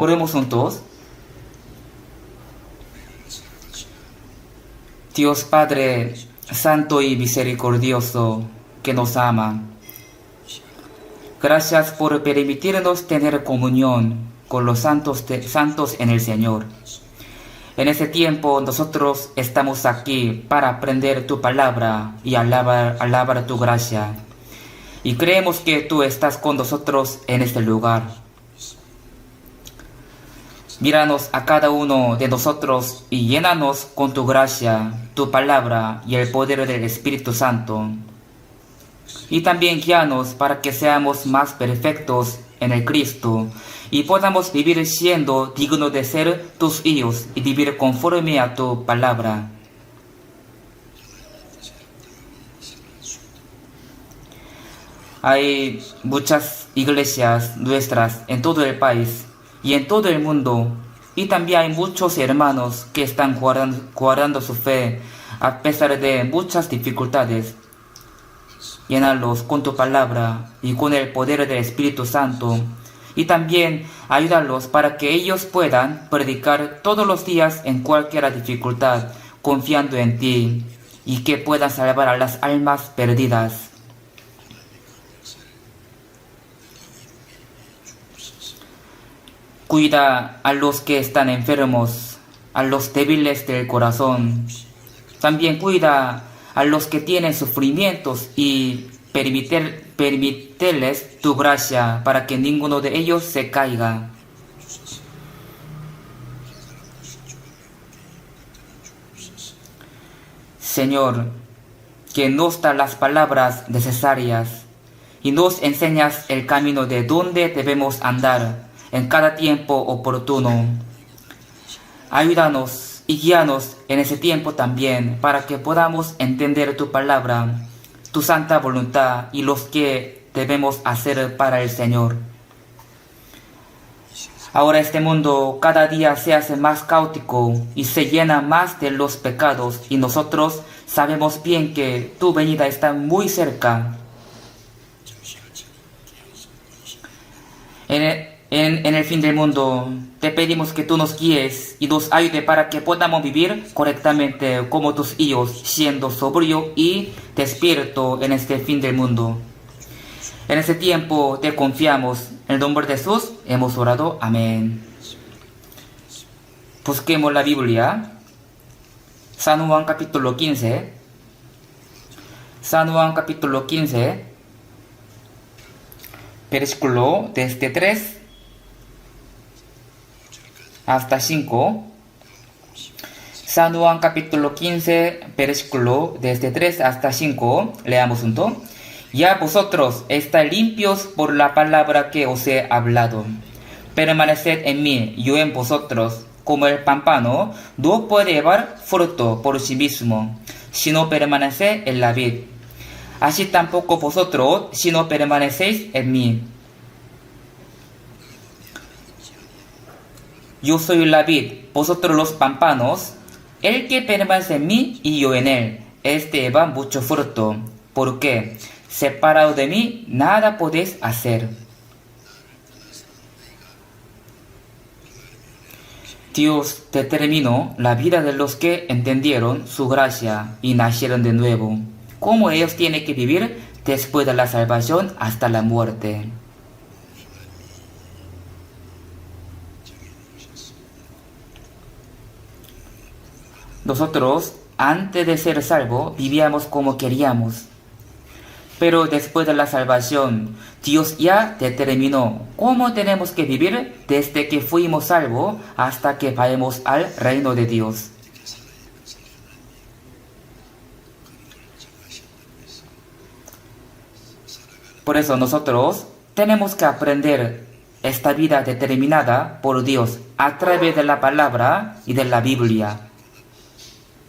Oremos juntos. Dios Padre Santo y Misericordioso, que nos ama, gracias por permitirnos tener comunión con los santos en el Señor. En este tiempo nosotros estamos aquí para aprender tu palabra y alabar tu gracia. Y creemos que tú estás con nosotros en este lugar. Míranos a cada uno de nosotros y llénanos con tu gracia, tu palabra y el poder del Espíritu Santo. Y también guíanos para que seamos más perfectos en el Cristo y podamos vivir siendo dignos de ser tus hijos y vivir conforme a tu palabra. Hay muchas iglesias nuestras en todo el país y en todo el mundo, y también hay muchos hermanos que están guardando su fe a pesar de muchas dificultades. Llénalos con tu palabra y con el poder del Espíritu Santo, y también ayúdalos para que ellos puedan predicar todos los días en cualquier dificultad, confiando en ti, y que puedan salvar a las almas perdidas. Cuida a los que están enfermos, a los débiles del corazón. También cuida a los que tienen sufrimientos y permíteles tu gracia para que ninguno de ellos se caiga. Señor, que nos da las palabras necesarias y nos enseñas el camino de donde debemos andar en cada tiempo oportuno. Ayúdanos y guíanos en ese tiempo también para que podamos entender tu palabra, tu santa voluntad y los que debemos hacer para el Señor. Ahora este mundo cada día se hace más caótico y se llena más de los pecados, y nosotros sabemos bien que tu venida está muy cerca. En el fin del mundo, te pedimos que tú nos guíes y nos ayude para que podamos vivir correctamente como tus hijos, siendo sobrio y despierto en este fin del mundo. En este tiempo te confiamos. En el nombre de Jesús hemos orado. Amén. Busquemos la Biblia. San Juan capítulo 15. San Juan capítulo 15. Versículo desde 3 hasta 5. San Juan capítulo 15, versículo desde 3 hasta 5. Leamos juntos. Ya vosotros estáis limpios por la palabra que os he hablado. Permaneced en mí, yo en vosotros. Como el pámpano no puede llevar fruto por sí mismo, si no permanece en la vid. Así tampoco vosotros, si no permanecéis en mí. Yo soy la vid, vosotros los pámpanos. El que permanece en mí y yo en él, este lleva mucho fruto, porque separado de mí nada podéis hacer. Dios determinó la vida de los que entendieron su gracia y nacieron de nuevo, cómo ellos tienen que vivir después de la salvación hasta la muerte. Nosotros, antes de ser salvos, vivíamos como queríamos. Pero después de la salvación, Dios ya determinó cómo tenemos que vivir desde que fuimos salvos hasta que vayamos al reino de Dios. Por eso nosotros tenemos que aprender esta vida determinada por Dios a través de la palabra y de la Biblia.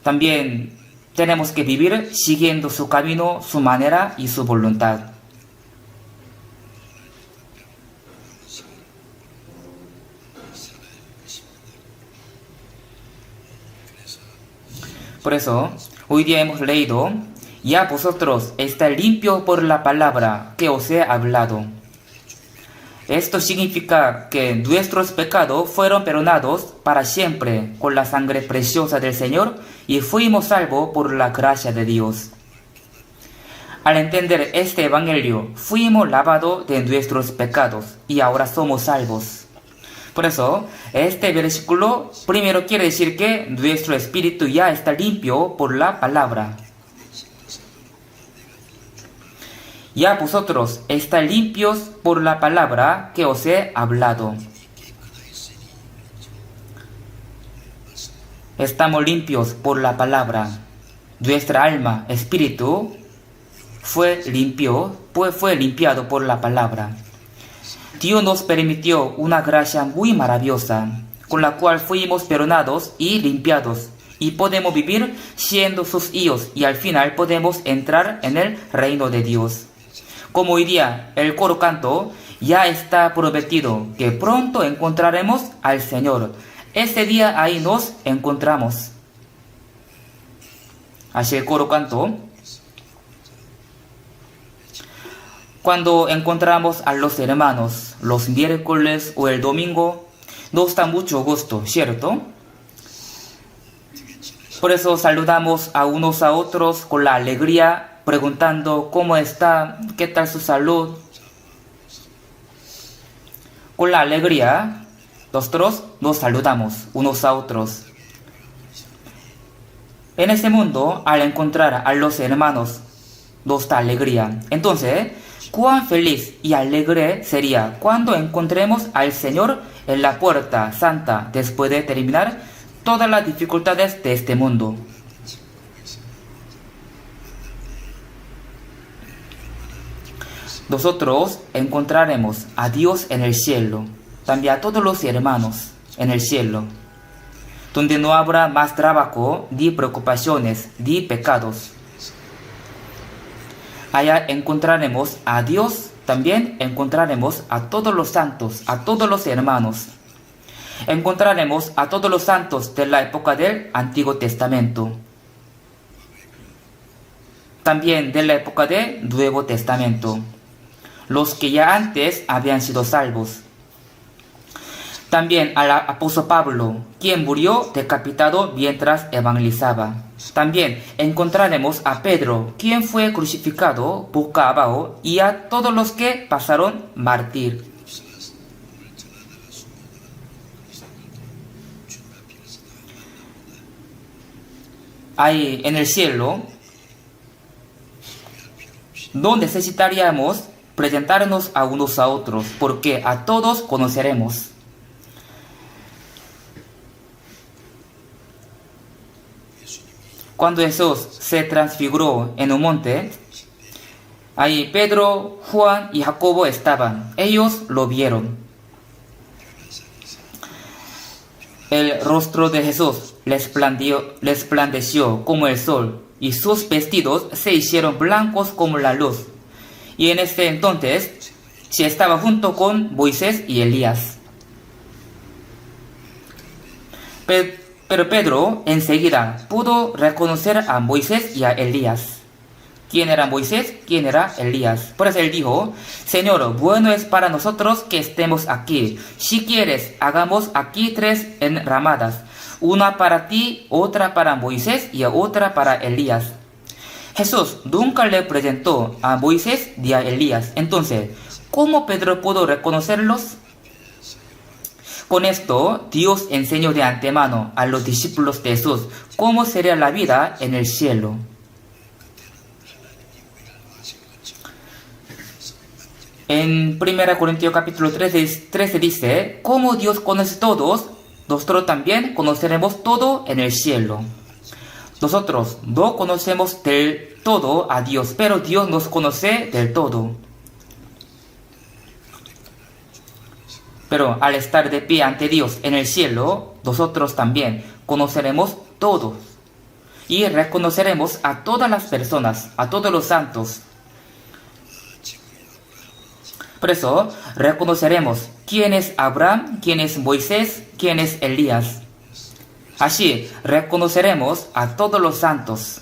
También tenemos que vivir siguiendo su camino, su manera y su voluntad. Por eso, hoy día hemos leído: ya vosotros estáis limpios por la palabra que os he hablado. Esto significa que nuestros pecados fueron perdonados para siempre con la sangre preciosa del Señor y fuimos salvos por la gracia de Dios. Al entender este evangelio, fuimos lavados de nuestros pecados y ahora somos salvos. Por eso, este versículo primero quiere decir que nuestro espíritu ya está limpio por la palabra. Ya vosotros estáis limpios por la palabra que os he hablado. Estamos limpios por la palabra. Nuestra alma, espíritu, fue limpiado por la palabra. Dios nos permitió una gracia muy maravillosa, con la cual fuimos perdonados y limpiados, y podemos vivir siendo sus hijos, y al final podemos entrar en el reino de Dios. Como hoy día el coro canto, ya está prometido que pronto encontraremos al Señor. Ese día ahí nos encontramos. Así el coro canto. Cuando encontramos a los hermanos los miércoles o el domingo, nos da mucho gusto, ¿cierto? Por eso saludamos a unos a otros con la alegría, preguntando cómo está, qué tal su salud. Con la alegría, nosotros nos saludamos unos a otros. En este mundo, al encontrar a los hermanos, nos da alegría. Entonces, cuán feliz y alegre sería cuando encontremos al Señor en la puerta santa después de terminar todas las dificultades de este mundo. Nosotros encontraremos a Dios en el cielo, también a todos los hermanos en el cielo, donde no habrá más trabajo, ni preocupaciones, ni pecados. Allá encontraremos a Dios, también encontraremos a todos los santos, a todos los hermanos. Encontraremos a todos los santos de la época del Antiguo Testamento, también de la época del Nuevo Testamento, los que ya antes habían sido salvos. También al apóstol Pablo, quien murió decapitado mientras evangelizaba. También encontraremos a Pedro, quien fue crucificado boca abajo, y a todos los que pasaron mártir. Ahí en el cielo, no necesitaríamos presentarnos a unos a otros, porque a todos conoceremos. Cuando Jesús se transfiguró en un monte, ahí Pedro, Juan y Jacobo estaban. Ellos lo vieron. El rostro de Jesús resplandeció como el sol, y sus vestidos se hicieron blancos como la luz. Y en este entonces se estaba junto con Moisés y Elías. Pero Pedro enseguida pudo reconocer a Moisés y a Elías. ¿Quién era Moisés? ¿Quién era Elías? Por eso él dijo: Señor, bueno es para nosotros que estemos aquí. Si quieres, hagamos aquí 3 enramadas, una para ti, otra para Moisés y otra para Elías. Jesús nunca le presentó a Moisés ni a Elías. Entonces, ¿cómo Pedro pudo reconocerlos? Con esto, Dios enseñó de antemano a los discípulos de Jesús cómo sería la vida en el cielo. En 1 Corintios capítulo 13 dice: como Dios conoce a todos, nosotros también conoceremos todo en el cielo. Nosotros no conocemos del todo a Dios, pero Dios nos conoce del todo. Pero al estar de pie ante Dios en el cielo, nosotros también conoceremos todos y reconoceremos a todas las personas, a todos los santos. Por eso reconoceremos quién es Abraham, quién es Moisés, quién es Elías. Así reconoceremos a todos los santos.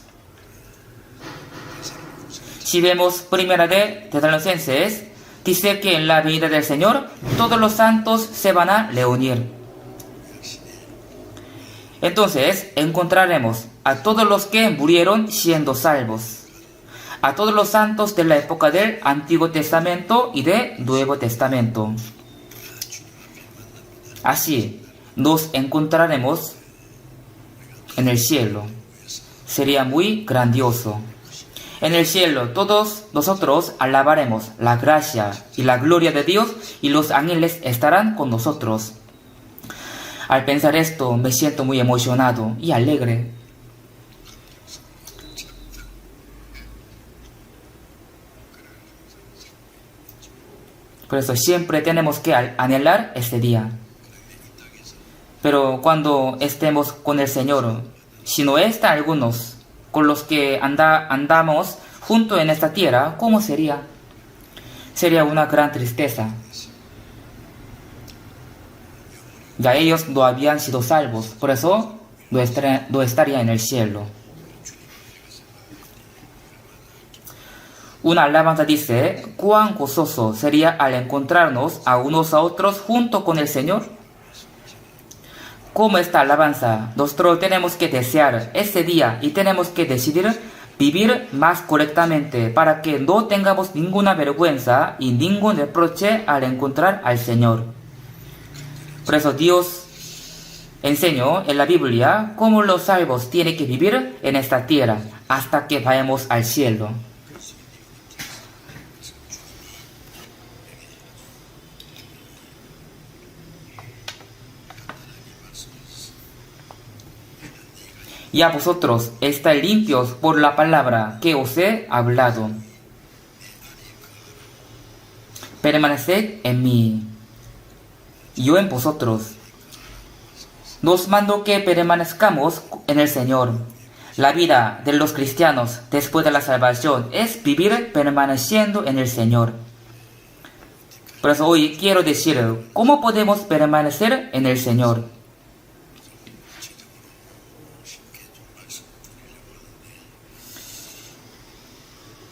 Si vemos 1 de Tesalonicenses dice que en la venida del Señor todos los santos se van a reunir. Entonces encontraremos a todos los que murieron siendo salvos, a todos los santos de la época del Antiguo Testamento y del Nuevo Testamento. Así nos encontraremos en el cielo. Sería muy grandioso. En el cielo todos nosotros alabaremos la gracia y la gloria de Dios y los ángeles estarán con nosotros. Al pensar esto me siento muy emocionado y alegre. Por eso siempre tenemos que anhelar este día. Pero cuando estemos con el Señor, si no están algunos con los que andamos junto en esta tierra, ¿cómo sería? Sería una gran tristeza. Ya ellos no habían sido salvos, por eso no estaría en el cielo. Una alabanza dice: cuán gozoso sería al encontrarnos a unos a otros junto con el Señor. Como esta alabanza, nosotros tenemos que desear ese día y tenemos que decidir vivir más correctamente para que no tengamos ninguna vergüenza y ningún reproche al encontrar al Señor. Por eso Dios enseñó en la Biblia cómo los salvos tienen que vivir en esta tierra hasta que vayamos al cielo. Y a vosotros estáis limpios por la palabra que os he hablado. Permaneced en mí, y yo en vosotros. Nos mando que permanezcamos en el Señor. La vida de los cristianos después de la salvación es vivir permaneciendo en el Señor. Por eso hoy quiero decir cómo podemos permanecer en el Señor.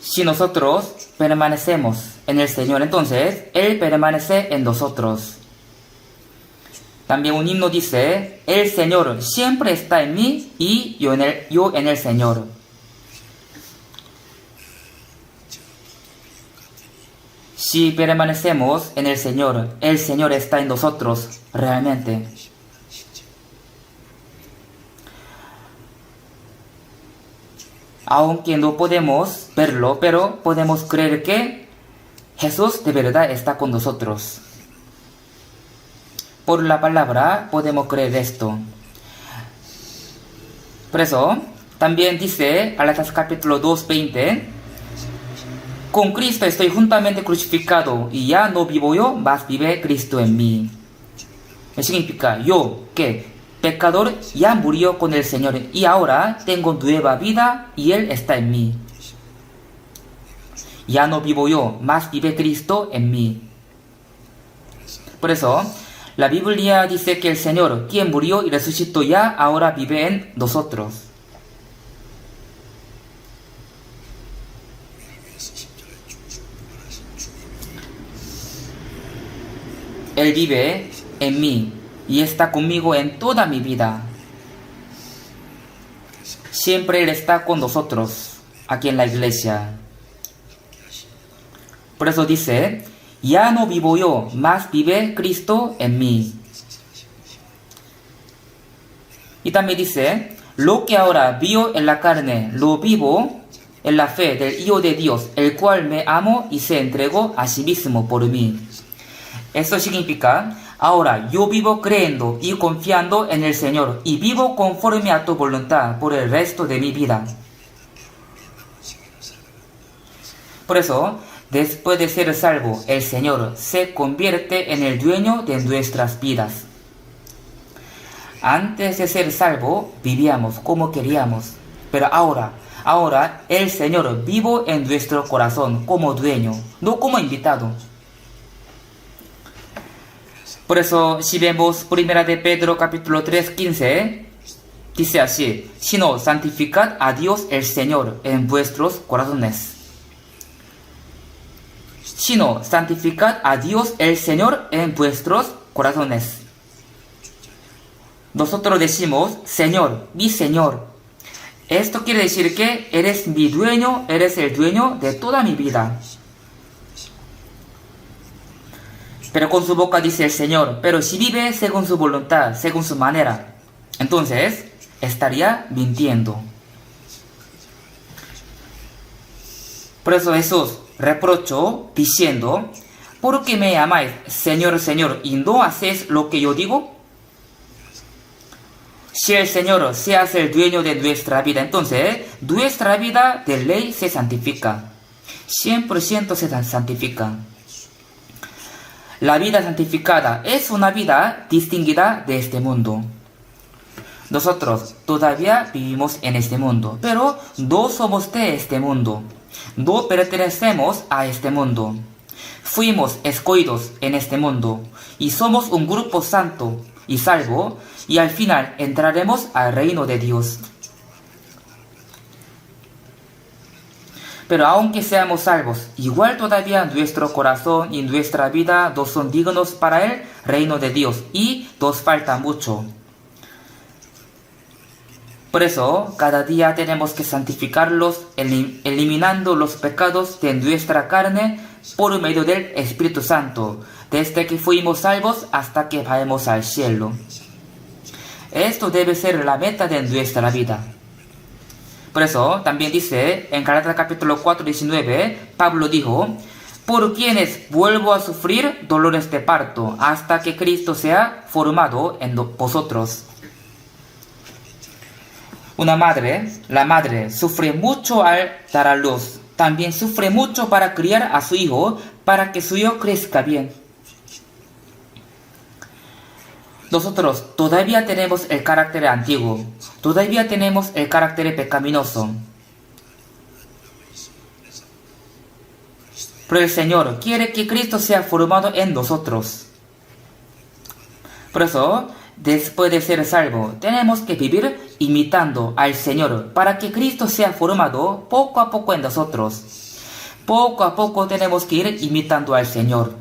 Si nosotros permanecemos en el Señor, entonces Él permanece en nosotros. También un himno dice: el Señor siempre está en mí y yo en el Señor. Si permanecemos en el Señor está en nosotros realmente. Aunque no podemos verlo, pero podemos creer que Jesús de verdad está con nosotros. Por la palabra podemos creer esto. Por eso, también dice Gálatas capítulo 2:20: con Cristo estoy juntamente crucificado, y ya no vivo yo, mas vive Cristo en mí. Eso significa yo, que pecador, ya murió con el Señor y ahora tengo nueva vida y Él está en mí. Ya no vivo yo, mas vive Cristo en mí. Por eso, la Biblia dice que el Señor, quien murió y resucitó ya, ahora vive en nosotros. Él vive en mí y está conmigo en toda mi vida. Siempre Él está con nosotros aquí en la iglesia. Por eso dice: ya no vivo yo, mas vive Cristo en mí. Y también dice: lo que ahora vivo en la carne, lo vivo en la fe del Hijo de Dios, el cual me amó y se entregó a sí mismo por mí. Esto significa: ahora yo vivo creyendo y confiando en el Señor y vivo conforme a tu voluntad por el resto de mi vida. Por eso, después de ser salvo, el Señor se convierte en el dueño de nuestras vidas. Antes de ser salvo, vivíamos como queríamos, pero ahora el Señor vive en nuestro corazón como dueño, no como invitado. Por eso, si vemos 1 de Pedro capítulo 3:15, dice así: sino santificad a Dios el Señor en vuestros corazones. sino santificad a Dios el Señor en vuestros corazones. Nosotros decimos, Señor, mi Señor. Esto quiere decir que eres mi dueño, eres el dueño de toda mi vida. Pero con su boca dice el Señor, pero si vive según su voluntad, según su manera, entonces estaría mintiendo. Por eso Jesús reprochó diciendo, ¿por qué me llamáis Señor, Señor, y no hacéis lo que yo digo? Si el Señor se hace el dueño de nuestra vida, entonces nuestra vida de ley se santifica. 100% se santifica. La vida santificada es una vida distinguida de este mundo. Nosotros todavía vivimos en este mundo, pero no somos de este mundo. No pertenecemos a este mundo. Fuimos escogidos en este mundo y somos un grupo santo y salvo, y al final entraremos al reino de Dios. Pero aunque seamos salvos, igual todavía nuestro corazón y nuestra vida no son dignos para el reino de Dios y nos falta mucho. Por eso, cada día tenemos que santificarlos, eliminando los pecados de nuestra carne por medio del Espíritu Santo, desde que fuimos salvos hasta que vayamos al cielo. Esto debe ser la meta de nuestra vida. Por eso, también dice en Gálatas capítulo 4, 19, Pablo dijo, por quienes vuelvo a sufrir dolores de parto, hasta que Cristo sea formado en vosotros. Una madre, la madre, sufre mucho al dar a luz. También sufre mucho para criar a su hijo, para que su hijo crezca bien. Nosotros todavía tenemos el carácter antiguo, todavía tenemos el carácter pecaminoso. Pero el Señor quiere que Cristo sea formado en nosotros. Por eso, después de ser salvo, tenemos que vivir imitando al Señor para que Cristo sea formado poco a poco en nosotros. Poco a poco tenemos que ir imitando al Señor.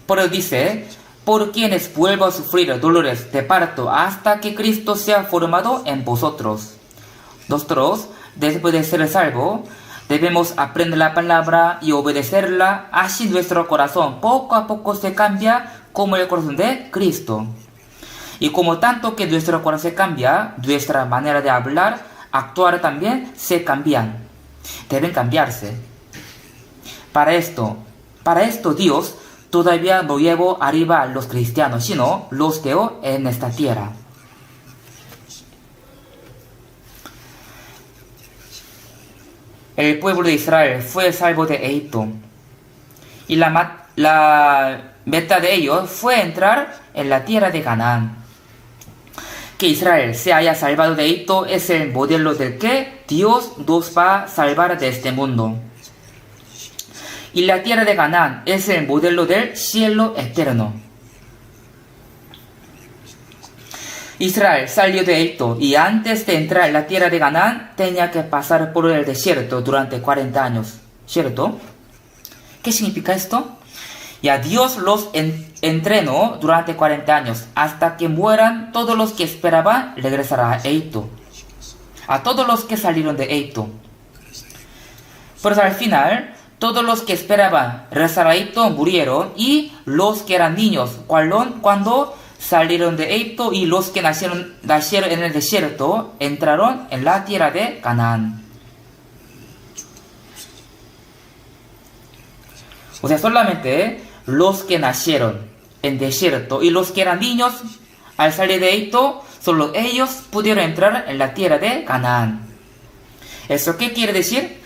Por eso dice, por quienes vuelvo a sufrir dolores de parto hasta que Cristo sea formado en vosotros. Nosotros, después de ser salvo, debemos aprender la palabra y obedecerla, así nuestro corazón poco a poco se cambia como el corazón de Cristo. Y como tanto que nuestro corazón se cambia, nuestra manera de hablar, actuar también se cambian. Deben cambiarse. Para esto Dios todavía no llevó arriba a los cristianos, sino los dejó en esta tierra. El pueblo de Israel fue salvo de Egipto. Y la meta de ellos fue entrar en la tierra de Canaán. Que Israel se haya salvado de Egipto es el modelo del que Dios nos va a salvar de este mundo. Y la tierra de Canaán es el modelo del cielo eterno. Israel salió de Egipto y antes de entrar en la tierra de Canaán tenía que pasar por el desierto durante 40 años, ¿cierto? ¿Qué significa esto? Y a Dios los entrenó durante 40 años hasta que mueran todos los que esperaban regresar a Egipto. A todos los que salieron de Egipto. Por eso al final, todos los que esperaban regresar a Egipto murieron y los que eran niños cuando salieron de Egipto y los que nacieron en el desierto entraron en la tierra de Canaán. O sea, solamente los que nacieron en desierto y los que eran niños al salir de Egipto, solo ellos pudieron entrar en la tierra de Canaán. ¿Eso qué quiere decir?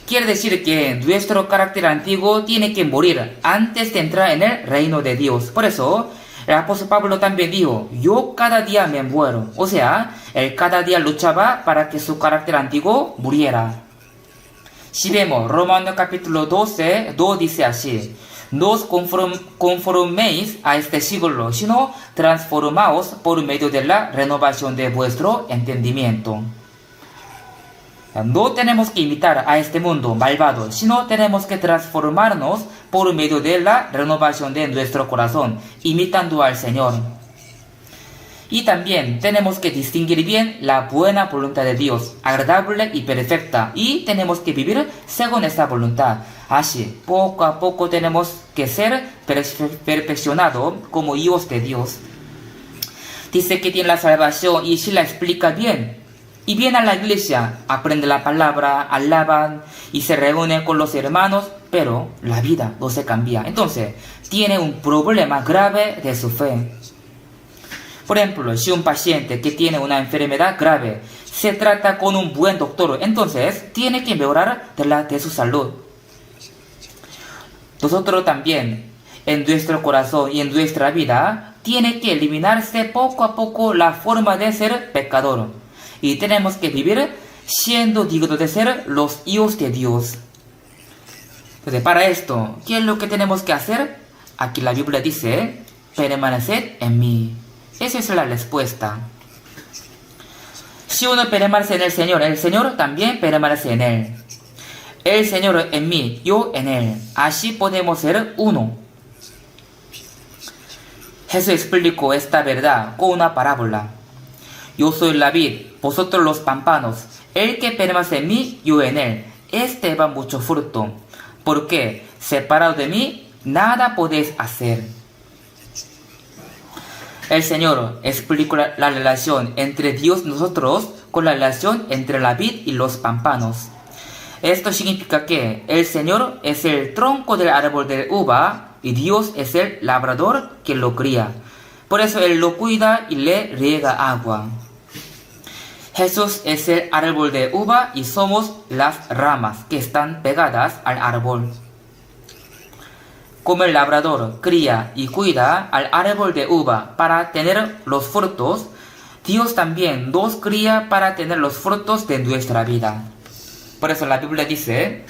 Quiere decir que nuestro carácter antiguo tiene que morir antes de entrar en el reino de Dios. Por eso, el apóstol Pablo también dijo, yo cada día me muero. O sea, él cada día luchaba para que su carácter antiguo muriera. Si vemos Romanos capítulo 12, 2 dice así, no os conforméis a este siglo, sino transformaos por medio de la renovación de vuestro entendimiento. No tenemos que imitar a este mundo malvado, sino tenemos que transformarnos por medio de la renovación de nuestro corazón, imitando al Señor. Y también tenemos que distinguir bien la buena voluntad de Dios, agradable y perfecta, y tenemos que vivir según esta voluntad. Así, poco a poco tenemos que ser perfeccionados como hijos de Dios. Dice que tiene la salvación y si la explica bien. Y viene a la iglesia, aprende la palabra, alaban y se reúne con los hermanos, pero la vida no se cambia. Entonces, tiene un problema grave de su fe. Por ejemplo, si un paciente que tiene una enfermedad grave se trata con un buen doctor, entonces tiene que mejorar de su salud. Nosotros también, en nuestro corazón y en nuestra vida, tiene que eliminarse poco a poco la forma de ser pecador. Y tenemos que vivir siendo dignos de ser los hijos de Dios. Entonces, para esto, ¿qué es lo que tenemos que hacer? Aquí la Biblia dice, permaneced en mí. Esa es la respuesta. Si uno permanece en el Señor también permanece en él. El Señor en mí, yo en él. Así podemos ser uno. Jesús explicó esta verdad con una parábola. Yo soy la vid, vosotros los pámpanos. El que permanece en mí, yo en él. Este va mucho fruto. Porque separado de mí, nada podéis hacer. El Señor explicó la relación entre Dios y nosotros con la relación entre la vid y los pámpanos. Esto significa que el Señor es el tronco del árbol de uva y Dios es el labrador que lo cría. Por eso Él lo cuida y le riega agua. Jesús es el árbol de uva y somos las ramas que están pegadas al árbol. Como el labrador cría y cuida al árbol de uva para tener los frutos, Dios también nos cría para tener los frutos de nuestra vida. Por eso la Biblia dice,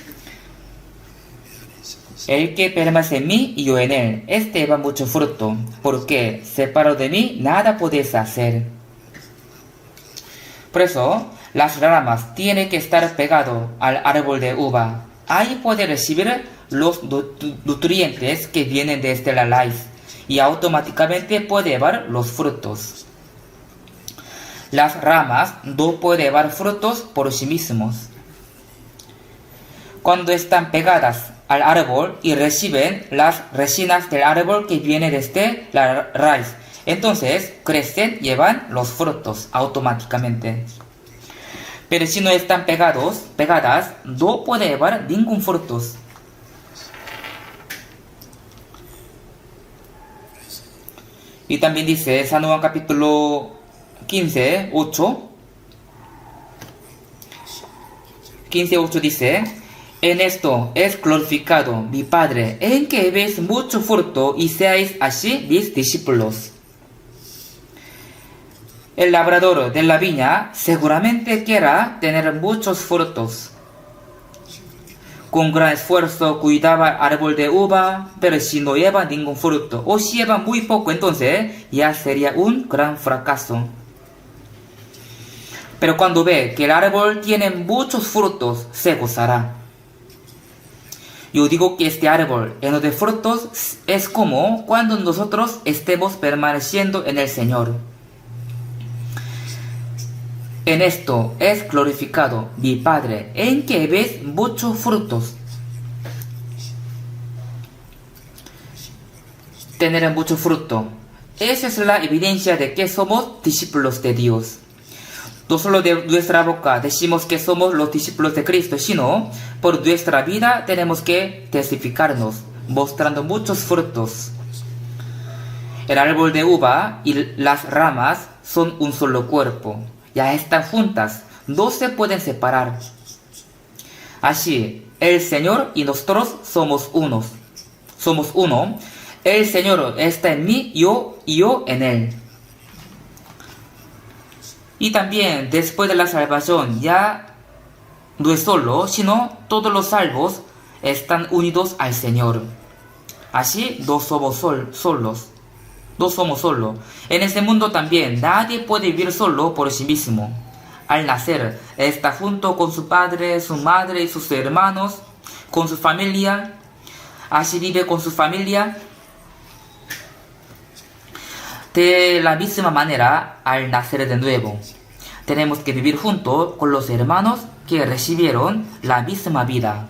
el que permanece en mí y yo en él, este va mucho fruto, porque separado de mí nada podéis hacer. Por eso, las ramas tienen que estar pegadas al árbol de uva. Ahí puede recibir los nutrientes que vienen desde la raíz y automáticamente puede llevar los frutos. Las ramas no pueden llevar frutos por sí mismos. Cuando están pegadas al árbol y reciben las resinas del árbol que viene desde la raíz, entonces crecen y llevan los frutos automáticamente. Pero si no están pegadas, no puede llevar ningún fruto. Y también dice San Juan capítulo 15, 8. 15:8 dice, en esto es glorificado mi Padre, en que veis mucho fruto y seáis así mis discípulos. El labrador de la viña seguramente quiera tener muchos frutos. Con gran esfuerzo cuidaba el árbol de uva, pero si no lleva ningún fruto, o si lleva muy poco, entonces ya sería un gran fracaso. Pero cuando ve que el árbol tiene muchos frutos, se gozará. Yo digo que este árbol lleno de frutos es como cuando nosotros estemos permaneciendo en el Señor. En esto es glorificado mi Padre, en que ves muchos frutos. Tener mucho fruto. Esa es la evidencia de que somos discípulos de Dios. No solo de nuestra boca decimos que somos los discípulos de Cristo, sino por nuestra vida tenemos que testificarnos, mostrando muchos frutos. El árbol de uva y las ramas son un solo cuerpo. Ya están juntas, no se pueden separar. Así, el Señor y nosotros somos uno. El Señor está en mí y yo en Él. Y también, después de la salvación, ya no es solo, sino todos los salvos están unidos al Señor. Así, no somos solos. No somos solos. En este mundo también nadie puede vivir solo por sí mismo. al nacer, está junto con su padre, su madre y sus hermanos, con su familia. Así vive con su familia. De la misma manera, al nacer de nuevo, tenemos que vivir junto con los hermanos que recibieron la misma vida.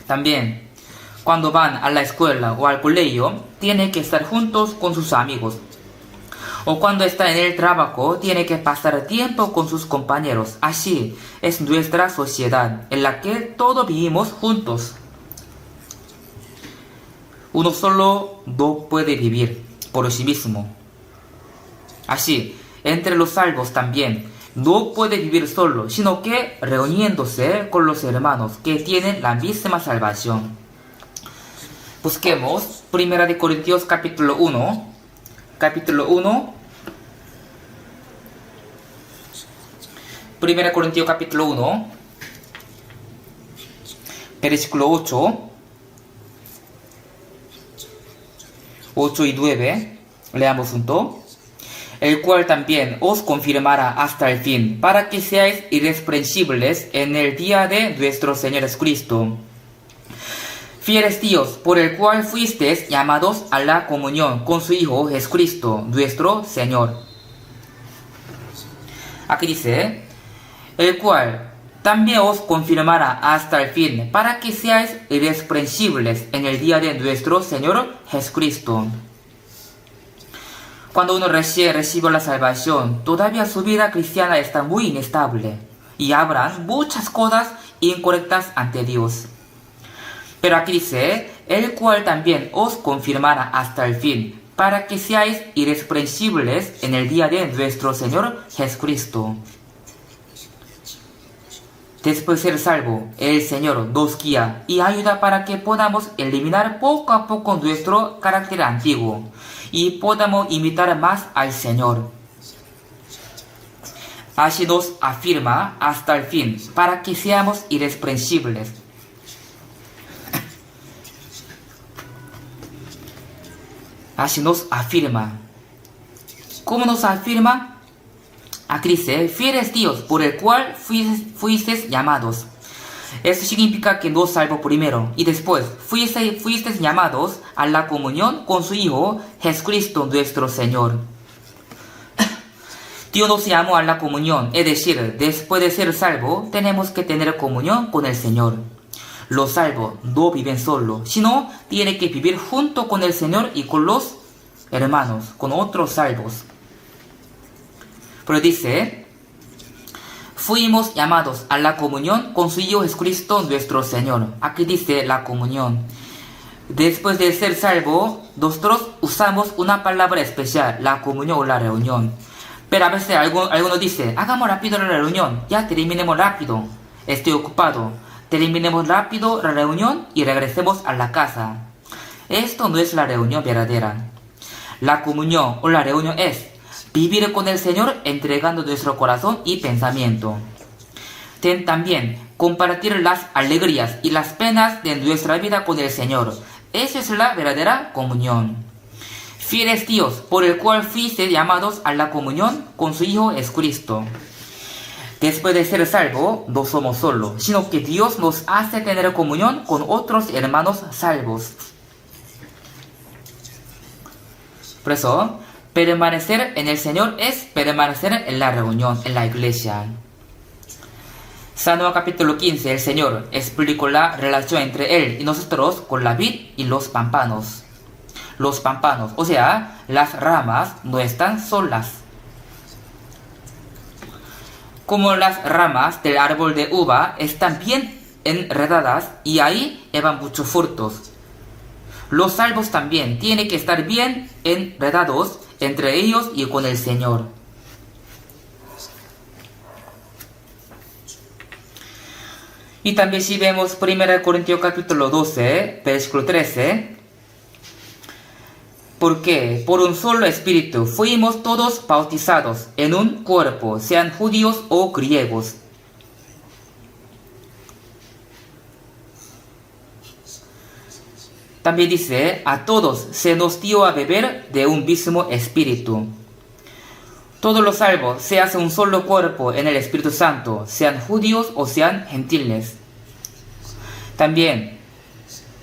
También, cuando van a la escuela o al colegio, tienen que estar juntos con sus amigos. O cuando está en el trabajo, tiene que pasar tiempo con sus compañeros. Así es nuestra sociedad, en la que todos vivimos juntos. Uno solo no puede vivir por sí mismo. Así, entre los salvos también, no puede vivir solo, sino que reuniéndose con los hermanos que tienen la misma salvación. Busquemos 1 Corintios capítulo 1. Capítulo 1. 1 Corintios capítulo 1. Versículo 8. 8 y 9. Leamos juntos. El cual también os confirmará hasta el fin, para que seáis irreprensibles en el día de nuestro Señor Jesucristo. Fiel es Dios, por el cual fuisteis llamados a la comunión con su Hijo Jesucristo, nuestro Señor. Aquí dice, el cual también os confirmará hasta el fin, para que seáis irreprensibles en el día de nuestro Señor Jesucristo. Cuando uno recibe la salvación, todavía su vida cristiana está muy inestable y habrán muchas cosas incorrectas ante Dios. Pero aquí dice, el cual también os confirmará hasta el fin, para que seáis irreprensibles en el día de nuestro Señor Jesucristo. Después de ser salvo, el Señor nos guía y ayuda para que podamos eliminar poco a poco nuestro carácter antiguo y podamos imitar más al Señor. Así nos afirma hasta el fin, para que seamos irreprensibles. Así nos afirma. ¿Cómo nos afirma? Aquí dice, fiel es Dios, por el cual fuisteis llamados. Esto significa que nos salvó primero y después fuisteis llamados a la comunión con su Hijo Jesucristo nuestro Señor. Dios nos llamó a la comunión, es decir, después de ser salvo, tenemos que tener comunión con el Señor. Los salvos no viven solos, sino tienen que vivir junto con el Señor y con los hermanos, con otros salvos. Pero dice, fuimos llamados a la comunión con su Hijo Jesucristo nuestro Señor. Aquí dice la comunión. Después de ser salvo, nosotros usamos una palabra especial, la comunión o la reunión. Pero a veces alguno dice, hagamos rápido la reunión, ya terminemos rápido, estoy ocupado. Terminemos rápido la reunión y regresemos a la casa. Esto no es la reunión verdadera. La comunión o la reunión es vivir con el Señor entregando nuestro corazón y pensamiento. También compartir las alegrías y las penas de nuestra vida con el Señor. Esa es la verdadera comunión. Fiel es Dios, por el cual fuiste llamados a la comunión con su Hijo Jesucristo. Después de ser salvo, no somos solos, sino que Dios nos hace tener comunión con otros hermanos salvos. Por eso, permanecer en el Señor es permanecer en la reunión, en la iglesia. San Juan capítulo 15, el Señor explicó la relación entre Él y nosotros con la vid y los pámpanos. Los pámpanos, o sea, las ramas no están solas. Como las ramas del árbol de uva están bien enredadas y ahí llevan muchos frutos. Los salvos también tienen que estar bien enredados entre ellos y con el Señor. Y también si vemos 1 Corintios capítulo 12, versículo 13, porque por un solo espíritu fuimos todos bautizados en un cuerpo, sean judíos o griegos. También dice, a todos se nos dio a beber de un mismo espíritu. Todos los salvos se hacen un solo cuerpo en el Espíritu Santo, sean judíos o sean gentiles. También,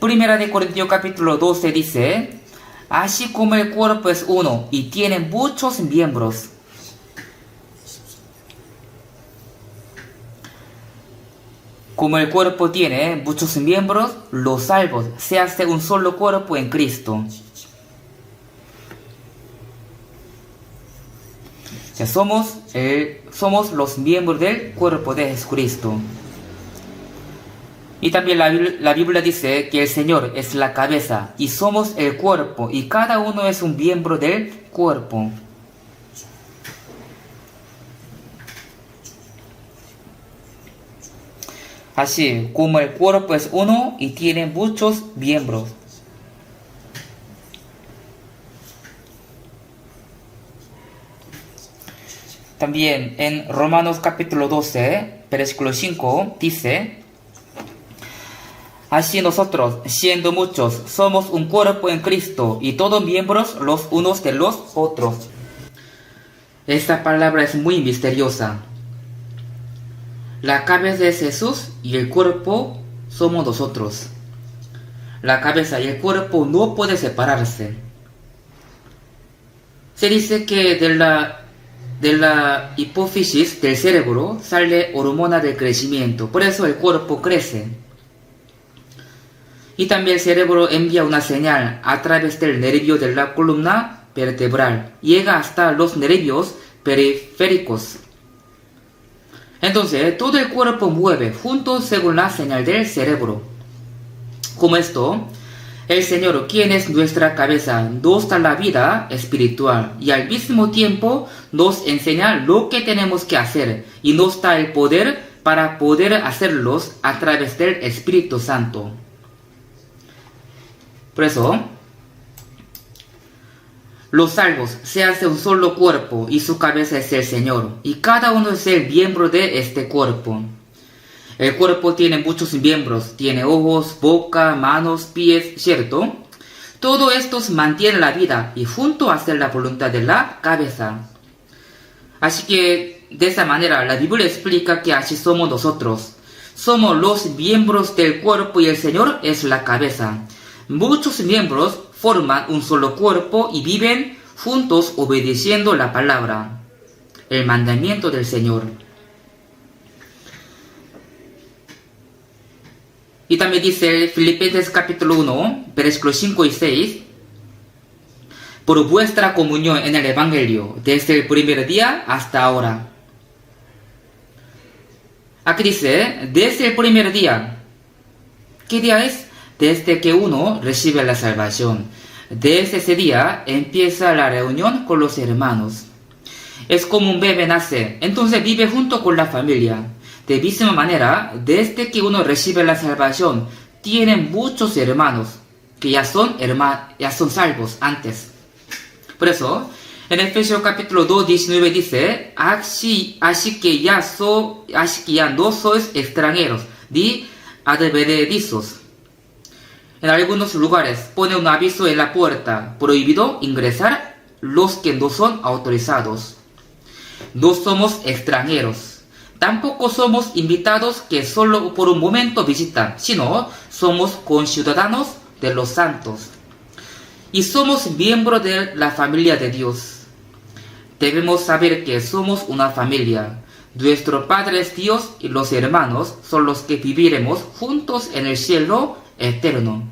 1 Corintios capítulo 12 dice, así como el cuerpo es uno y tiene muchos miembros. Como el cuerpo tiene muchos miembros, los salvos se hace un solo cuerpo en Cristo. Ya somos los miembros del cuerpo de Jesucristo. Y también la Biblia dice que el Señor es la cabeza y somos el cuerpo y cada uno es un miembro del cuerpo. Así como el cuerpo es uno y tiene muchos miembros. También en Romanos capítulo 12, versículo 5, dice, así nosotros, siendo muchos, somos un cuerpo en Cristo y todos miembros los unos de los otros. Esta palabra es muy misteriosa. La cabeza es Jesús y el cuerpo somos nosotros. La cabeza y el cuerpo no pueden separarse. Se dice que de la hipófisis del cerebro sale hormona del crecimiento, por eso el cuerpo crece. Y también el cerebro envía una señal a través del nervio de la columna vertebral, llega hasta los nervios periféricos. Entonces, todo el cuerpo mueve juntos según la señal del cerebro. Como esto, el Señor, quien es nuestra cabeza, nos da la vida espiritual y al mismo tiempo nos enseña lo que tenemos que hacer y nos da el poder para poder hacerlos a través del Espíritu Santo. Por eso, los salvos se hacen un solo cuerpo y su cabeza es el Señor, y cada uno es el miembro de este cuerpo. El cuerpo tiene muchos miembros, tiene ojos, boca, manos, pies, ¿cierto? Todo esto mantiene la vida y junto hacen la voluntad de la cabeza. Así que, de esa manera, la Biblia explica que así somos nosotros. Somos los miembros del cuerpo y el Señor es la cabeza. Muchos miembros forman un solo cuerpo y viven juntos obedeciendo la palabra, el mandamiento del Señor. Y también dice Filipenses capítulo 1, versículos 5 y 6, por vuestra comunión en el Evangelio, desde el primer día hasta ahora. Aquí dice, desde el primer día. ¿Qué día es? Desde que uno recibe la salvación. Desde ese día empieza la reunión con los hermanos. Es como un bebé nace, entonces vive junto con la familia. De misma manera, desde que uno recibe la salvación, tiene muchos hermanos que ya son salvos antes. Por eso, en Efesios capítulo 2, 19 dice, así que ya no sois extranjeros ni advenedizos. En algunos lugares pone un aviso en la puerta, prohibido ingresar los que no son autorizados. No somos extranjeros, tampoco somos invitados que solo por un momento visitan, sino somos conciudadanos de los santos. Y somos miembros de la familia de Dios. Debemos saber que somos una familia. Nuestro Padre es Dios y los hermanos son los que viviremos juntos en el cielo eterno.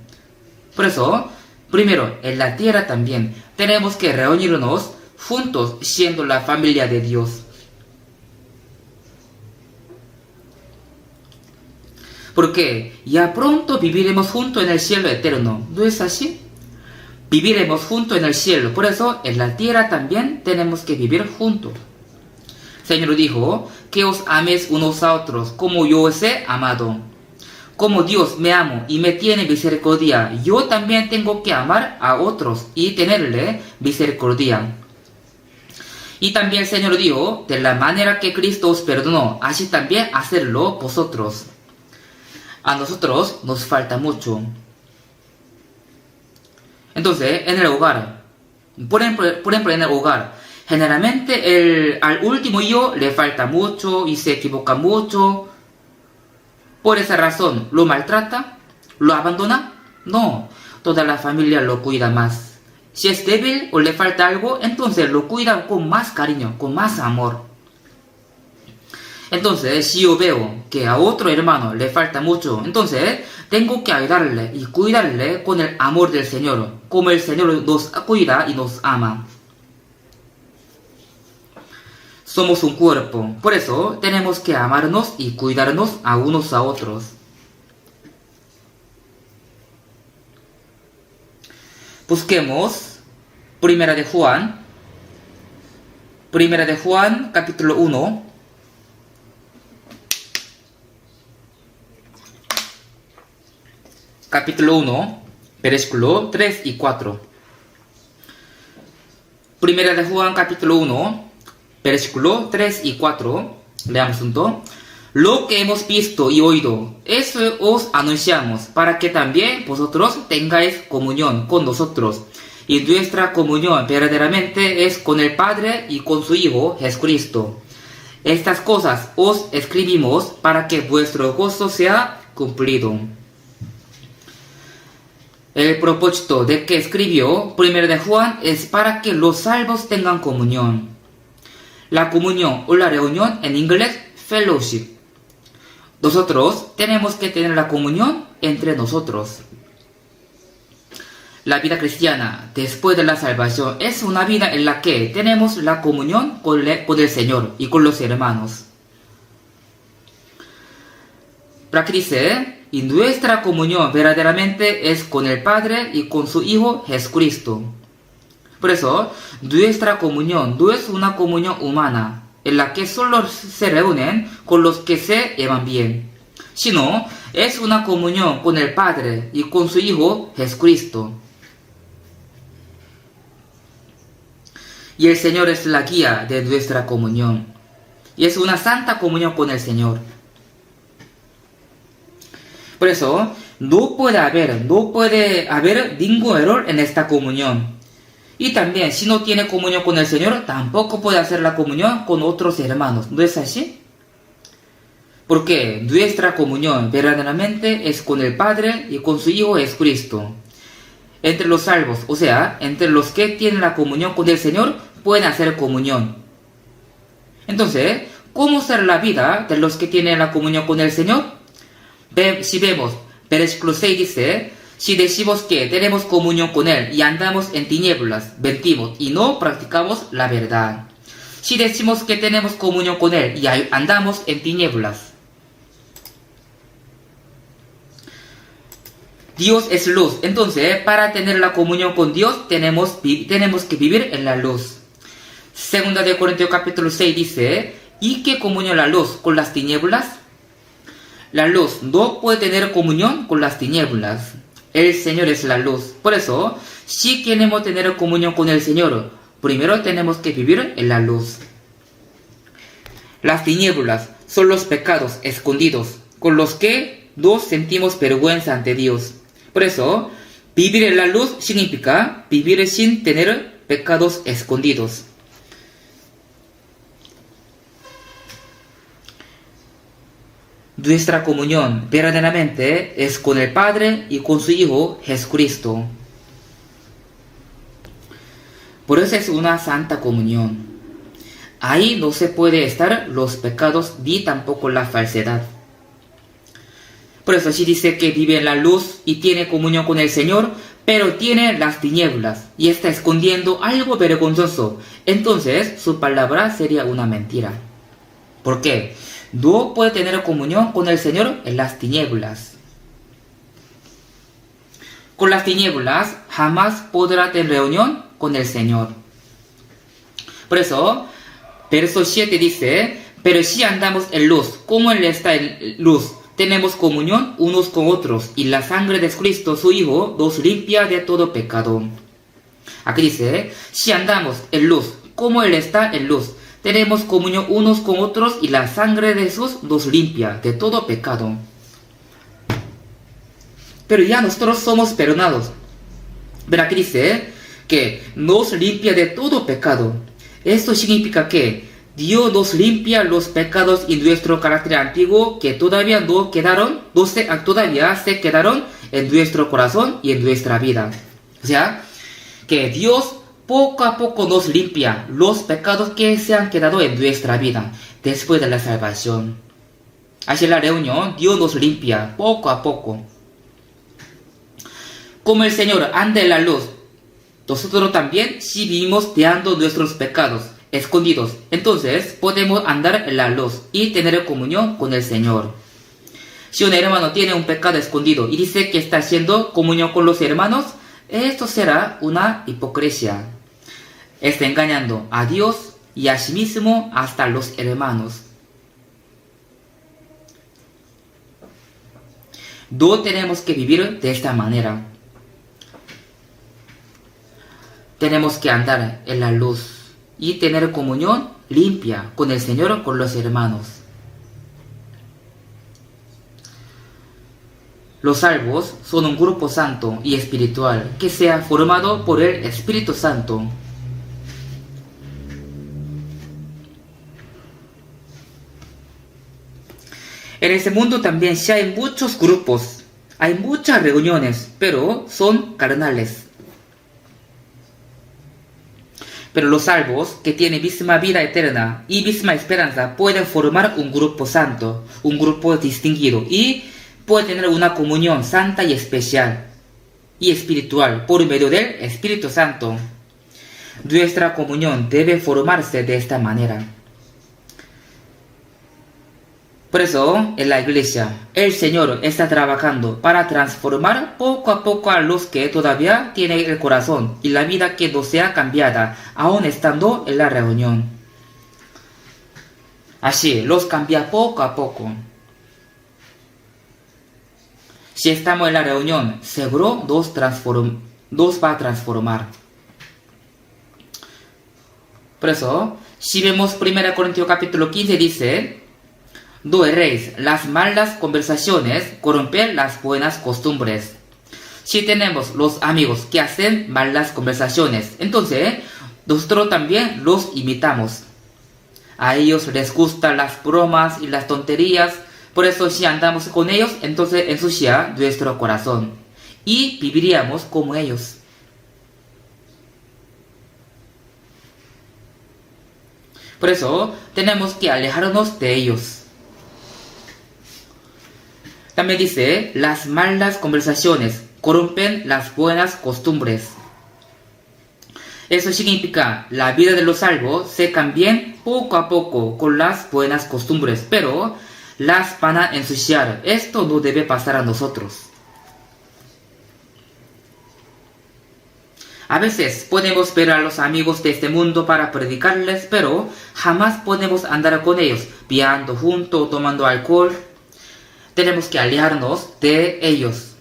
Por eso, primero, en la tierra también tenemos que reunirnos juntos siendo la familia de Dios. Porque ya pronto viviremos juntos en el cielo eterno. ¿No es así? Viviremos juntos en el cielo. Por eso, en la tierra también tenemos que vivir juntos. El Señor dijo, que os améis unos a otros como yo os he amado. Como Dios me amo y me tiene misericordia, yo también tengo que amar a otros y tenerle misericordia. Y también el Señor dijo, de la manera que Cristo os perdonó, así también hacerlo vosotros. A nosotros nos falta mucho. Entonces, en el hogar, por ejemplo, en el hogar, generalmente al último yo le falta mucho y se equivoca mucho. Por esa razón, ¿lo maltrata? ¿Lo abandona? No, toda la familia lo cuida más. Si es débil o le falta algo, entonces lo cuida con más cariño, con más amor. Entonces, si yo veo que a otro hermano le falta mucho, entonces tengo que ayudarle y cuidarle con el amor del Señor, como el Señor nos cuida y nos ama. Somos un cuerpo, por eso tenemos que amarnos y cuidarnos a unos a otros. Busquemos Primera de Juan capítulo 1. Capítulo 1, versículo 3 y 4. Primera de Juan capítulo 1, versículo 3 y 4. Leamos junto. Lo que hemos visto y oído, eso os anunciamos, para que también vosotros tengáis comunión con nosotros. Y nuestra comunión verdaderamente es con el Padre y con su Hijo Jesucristo. Estas cosas os escribimos para que vuestro gozo sea cumplido. El propósito de que escribió 1 de Juan es para que los salvos tengan comunión. La comunión o la reunión en inglés, fellowship. Nosotros tenemos que tener la comunión entre nosotros. La vida cristiana después de la salvación es una vida en la que tenemos la comunión con el Señor y con los hermanos. Para que dice, y nuestra comunión verdaderamente es con el Padre y con su Hijo Jesucristo. Por eso, nuestra comunión no es una comunión humana, en la que solo se reúnen con los que se llevan bien, sino es una comunión con el Padre y con su Hijo Jesucristo. Y el Señor es la guía de nuestra comunión, y es una santa comunión con el Señor. Por eso, no puede haber ningún error en esta comunión. Y también, si no tiene comunión con el Señor, tampoco puede hacer la comunión con otros hermanos. ¿No es así? Porque nuestra comunión verdaderamente es con el Padre y con su Hijo Jesucristo. Entre los salvos, o sea, entre los que tienen la comunión con el Señor, pueden hacer comunión. Entonces, ¿cómo será la vida de los que tienen la comunión con el Señor? Si vemos, versículo 6 dice, si decimos que tenemos comunión con Él y andamos en tinieblas, mentimos y no practicamos la verdad. Si decimos que tenemos comunión con Él y andamos en tinieblas. Dios es luz, entonces para tener la comunión con Dios tenemos que vivir en la luz. Segunda de Corintios capítulo 6 dice, ¿y qué comunión la luz con las tinieblas? La luz no puede tener comunión con las tinieblas. El Señor es la luz. Por eso, si queremos tener comunión con el Señor, primero tenemos que vivir en la luz. Las tinieblas son los pecados escondidos, con los que no sentimos vergüenza ante Dios. Por eso, vivir en la luz significa vivir sin tener pecados escondidos. Nuestra comunión verdaderamente es con el Padre y con su Hijo Jesucristo. Por eso es una santa comunión. Ahí no se puede estar los pecados ni tampoco la falsedad. Por eso así dice que vive en la luz y tiene comunión con el Señor, pero tiene las tinieblas y está escondiendo algo vergonzoso. Entonces su palabra sería una mentira. ¿Por qué? No puede tener comunión con el Señor en las tinieblas. Con las tinieblas jamás podrá tener reunión con el Señor. Por eso, verso 7 dice, pero si andamos en luz, como Él está en luz, tenemos comunión unos con otros, y la sangre de Cristo, su Hijo, nos limpia de todo pecado. Aquí dice, si andamos en luz, como Él está en luz, tenemos comunión unos con otros y la sangre de Jesús nos limpia de todo pecado. Pero ya nosotros somos perdonados. Verá que dice que nos limpia de todo pecado. Esto significa que Dios nos limpia los pecados y nuestro carácter antiguo que todavía todavía se quedaron en nuestro corazón y en nuestra vida. O sea, que Dios poco a poco nos limpia los pecados que se han quedado en nuestra vida después de la salvación. Así en la reunión, Dios nos limpia poco a poco. Como el Señor anda en la luz, nosotros también si vivimos dejando nuestros pecados escondidos, entonces podemos andar en la luz y tener comunión con el Señor. Si un hermano tiene un pecado escondido y dice que está haciendo comunión con los hermanos, esto será una hipocresía. Está engañando a Dios y a sí mismo hasta los hermanos. No tenemos que vivir de esta manera. Tenemos que andar en la luz y tener comunión limpia con el Señor, con los hermanos. Los salvos son un grupo santo y espiritual que se ha formado por el Espíritu Santo. En ese mundo también sí hay muchos grupos, hay muchas reuniones, pero son carnales. Pero los salvos, que tienen misma vida eterna y misma esperanza, pueden formar un grupo santo, un grupo distinguido, y pueden tener una comunión santa y especial y espiritual por medio del Espíritu Santo. Nuestra comunión debe formarse de esta manera. Por eso, en la iglesia, el Señor está trabajando para transformar poco a poco a los que todavía tienen el corazón y la vida que no sea cambiada, aún estando en la reunión. Así, los cambia poco a poco. Si estamos en la reunión, seguro nos va a transformar. Por eso, si vemos 1 Corintios capítulo 15, dice: no erréis, las malas conversaciones corrompen las buenas costumbres. Si tenemos los amigos que hacen malas conversaciones, entonces nosotros también los imitamos. A ellos les gustan las bromas y las tonterías, por eso si andamos con ellos, entonces ensucia nuestro corazón y viviríamos como ellos. Por eso tenemos que alejarnos de ellos. También dice, las malas conversaciones corrompen las buenas costumbres. Eso significa, la vida de los salvos se cambia poco a poco con las buenas costumbres, pero las van a ensuciar. Esto no debe pasar a nosotros. A veces podemos ver a los amigos de este mundo para predicarles, pero jamás podemos andar con ellos, viajando juntos o tomando alcohol. Tenemos que alejarnos de ellos.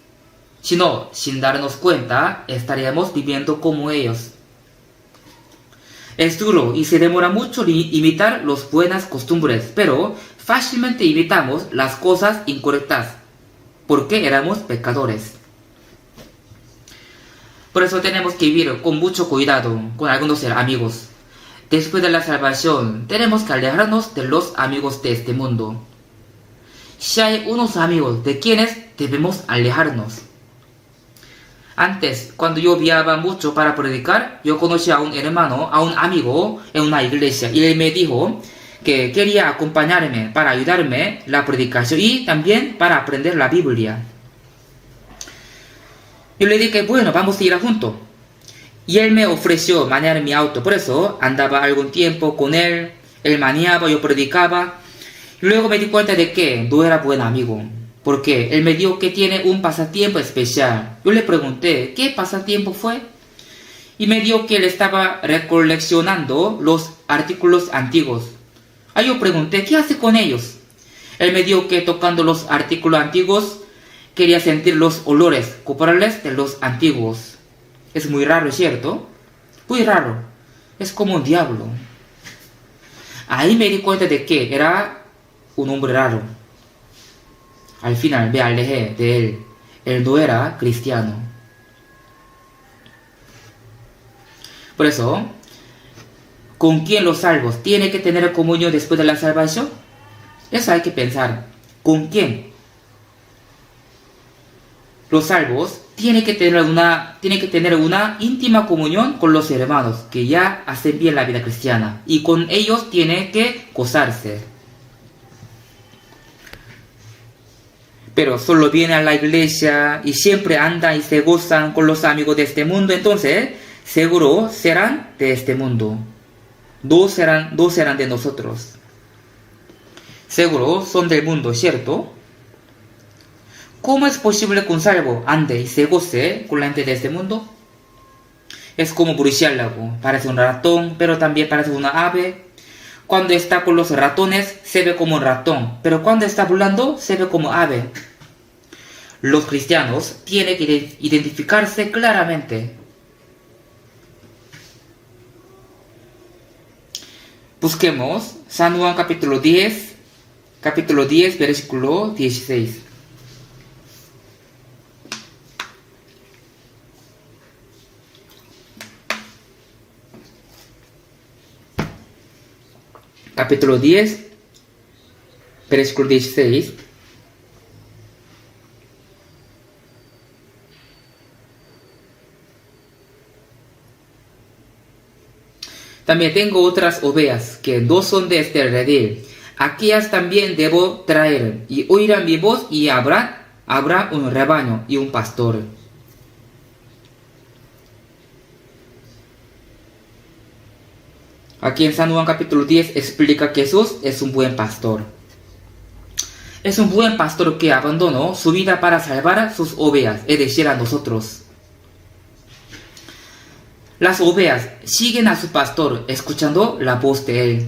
Si no, sin darnos cuenta, estaríamos viviendo como ellos. Es duro y se demora mucho imitar las buenas costumbres, pero fácilmente imitamos las cosas incorrectas, porque éramos pecadores. Por eso tenemos que vivir con mucho cuidado con algunos amigos. Después de la salvación, tenemos que alejarnos de los amigos de este mundo. Si hay unos amigos de quienes debemos alejarnos. Antes, cuando yo viajaba mucho para predicar, yo conocí a un hermano, a un amigo en una iglesia, y él me dijo que quería acompañarme para ayudarme en la predicación y también para aprender la Biblia. Yo le dije, bueno, vamos a ir juntos. Y él me ofreció manejar mi auto, por eso andaba algún tiempo con él, él manejaba, yo predicaba. Luego me di cuenta de que no era buen amigo, porque él me dijo que tiene un pasatiempo especial. Yo le pregunté, ¿qué pasatiempo fue? Y me dijo que él estaba recoleccionando los artículos antiguos. Yo pregunté, ¿qué hace con ellos? Él me dijo que tocando los artículos antiguos, quería sentir los olores corporales de los antiguos. Es muy raro, ¿cierto? Muy raro. Es como un diablo. Ahí me di cuenta de que era un hombre raro. Al final me alejé de él. Él no era cristiano. Por eso, ¿con quién los salvos tienen que tener comunión después de la salvación? Eso hay que pensar. ¿Con quién? Los salvos tienen que tener una íntima comunión con los hermanos que ya hacen bien la vida cristiana. Y con ellos tienen que gozarse. Pero solo vienen a la iglesia y siempre andan y se gozan con los amigos de este mundo. Entonces, seguro serán de este mundo. Dos serán de nosotros. Seguro son del mundo, ¿cierto? ¿Cómo es posible que un salvo ande y se goce con la gente de este mundo? Es como murciélago. Parece un ratón, pero también parece una ave. Cuando está con los ratones, se ve como un ratón. Pero cuando está volando, se ve como ave. Los cristianos tienen que identificarse claramente. Busquemos San Juan capítulo 10, versículo 16. Capítulo 10, versículo 16. También tengo otras ovejas que no son de este redil. Aquellas también debo traer, y oirán mi voz, y habrá un rebaño y un pastor. Aquí en San Juan capítulo 10 explica que Jesús es un buen pastor. Es un buen pastor que abandonó su vida para salvar a sus ovejas, es decir, a nosotros. Las ovejas siguen a su pastor escuchando la voz de él.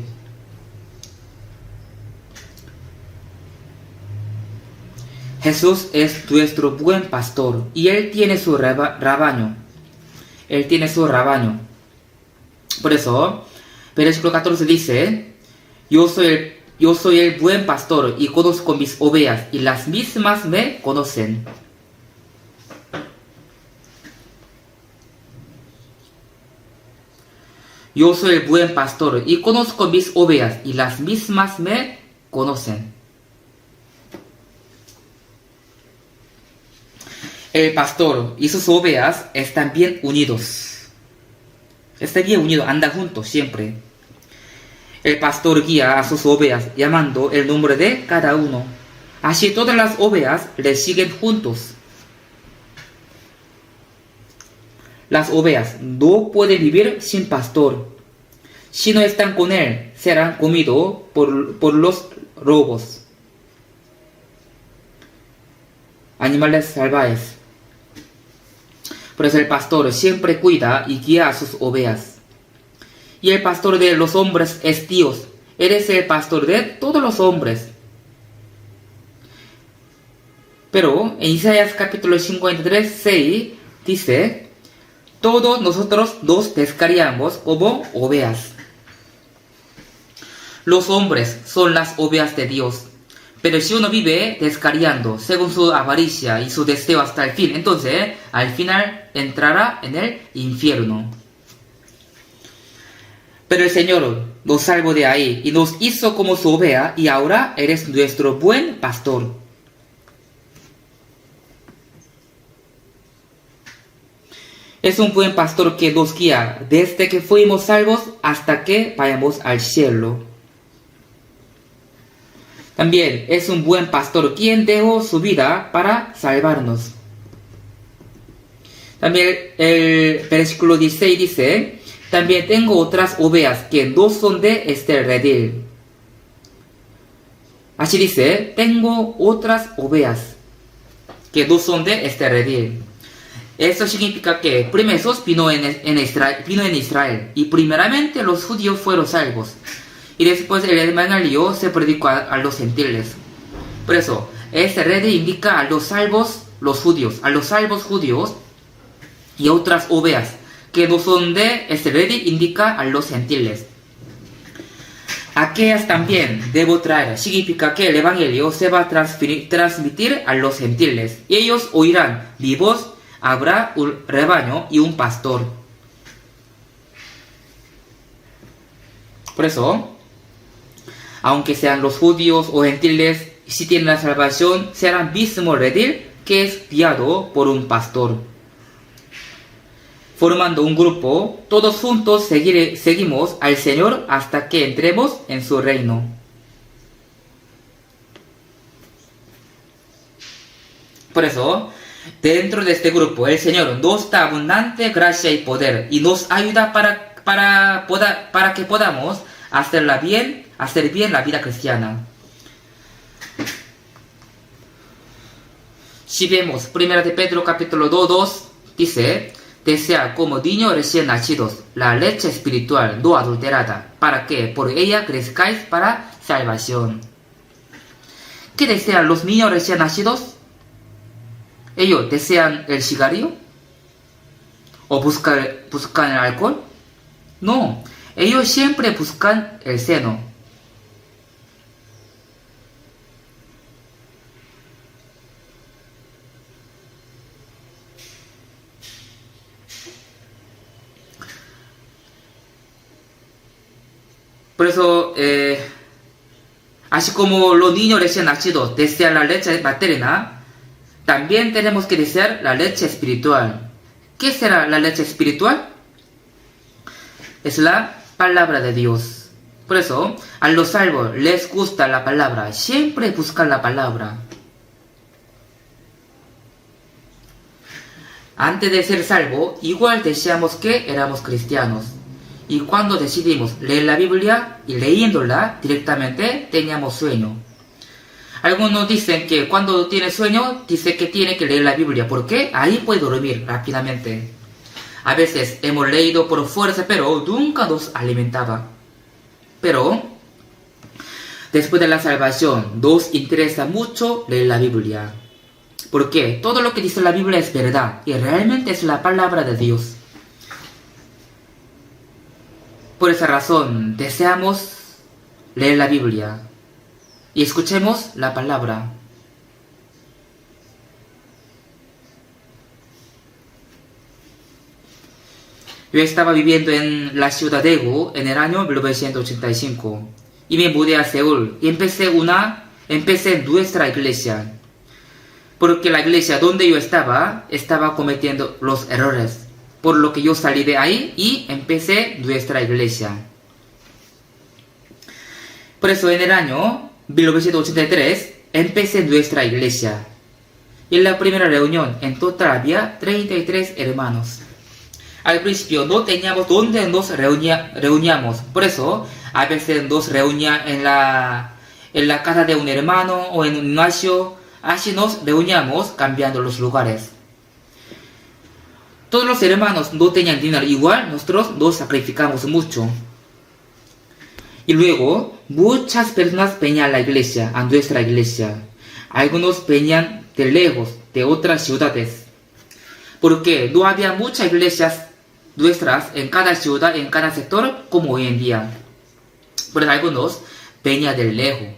Jesús es nuestro buen pastor y él tiene su rebaño. Él tiene su rebaño. Por eso, versículo 14 dice: Yo soy el buen pastor y conozco mis ovejas y las mismas me conocen. Yo soy el buen pastor y conozco mis ovejas y las mismas me conocen. El pastor y sus ovejas están bien unidos. Están bien unidos, andan juntos siempre. El pastor guía a sus ovejas llamando el nombre de cada uno. Así todas las ovejas le siguen juntos. Las ovejas no pueden vivir sin pastor. Si no están con él, serán comidos por los lobos, animales salvajes. Por eso el pastor siempre cuida y guía a sus ovejas. Y el pastor de los hombres es Dios. Él es el pastor de todos los hombres. Pero en Isaías capítulo 53, 6 dice: todos nosotros nos pescaríamos como ovejas. Los hombres son las ovejas de Dios. Pero si uno vive descariando según su avaricia y su deseo hasta el fin, entonces al final entrará en el infierno. Pero el Señor nos salvó de ahí y nos hizo como su oveja, y ahora eres nuestro buen pastor. Es un buen pastor que nos guía desde que fuimos salvos hasta que vayamos al cielo. También es un buen pastor quien dejó su vida para salvarnos. También el versículo 16 dice: también tengo otras ovejas que no son de este redil. Así dice: tengo otras ovejas que no son de este redil. Esto significa que primero Jesús vino en Israel y primeramente los judíos fueron salvos. Y después el evangelio se predicó a los gentiles. Por eso, este redil indica a los salvos, los judíos, a los salvos judíos, y otras ovejas que no son de este redil indica a los gentiles. Aquellas también debo traer. Significa que el evangelio se va a transmitir a los gentiles. Y ellos oirán mi voz, habrá un rebaño y un pastor. Por eso, aunque sean los judíos o gentiles, si tienen la salvación, será el mismo redil que es guiado por un pastor. Formando un grupo, todos juntos seguimos al Señor hasta que entremos en su reino. Por eso, dentro de este grupo, el Señor nos da abundante gracia y poder y nos ayuda para que podamos hacer bien la vida cristiana. Si vemos 1 de Pedro capítulo 2, dice: desea como niños recién nacidos la leche espiritual no adulterada, para que por ella crezcáis para salvación. ¿Qué desean los niños recién nacidos? ¿Ellos desean el cigarrillo? ¿O buscan el alcohol? No, ellos siempre buscan el seno. Por eso, así como los niños recién nacidos desean la leche materna, también tenemos que desear la leche espiritual. ¿Qué será la leche espiritual? Es la palabra de Dios. Por eso, a los salvos les gusta la palabra, siempre buscan la palabra. Antes de ser salvo, igual deseamos que éramos cristianos. Y cuando decidimos leer la Biblia y leyéndola directamente, teníamos sueño. Algunos dicen que cuando tiene sueño, dice que tiene que leer la Biblia. ¿Por qué? Ahí puede dormir rápidamente. A veces hemos leído por fuerza, pero nunca nos alimentaba. Pero, después de la salvación, nos interesa mucho leer la Biblia. Porque todo lo que dice la Biblia es verdad y realmente es la palabra de Dios. Por esa razón, deseamos leer la Biblia y escuchemos la palabra. Yo estaba viviendo en la ciudad de Daegu en el año 1985 y me mudé a Seúl y empecé en nuestra iglesia. Porque la iglesia donde yo estaba cometiendo los errores. Por lo que yo salí de ahí y empecé nuestra iglesia. Por eso en el año 1983 empecé nuestra iglesia. Y en la primera reunión en total había 33 hermanos. Al principio no teníamos donde nos reuníamos. Por eso a veces nos reunía en la casa de un hermano o en un gimnasio. Así nos reuníamos cambiando los lugares. Todos los hermanos no tenían dinero, igual nosotros nos sacrificamos mucho. Y luego, muchas personas venían a nuestra iglesia. Algunos venían de lejos, de otras ciudades. Porque no había muchas iglesias nuestras en cada ciudad, en cada sector, como hoy en día. Pero algunos venían de lejos,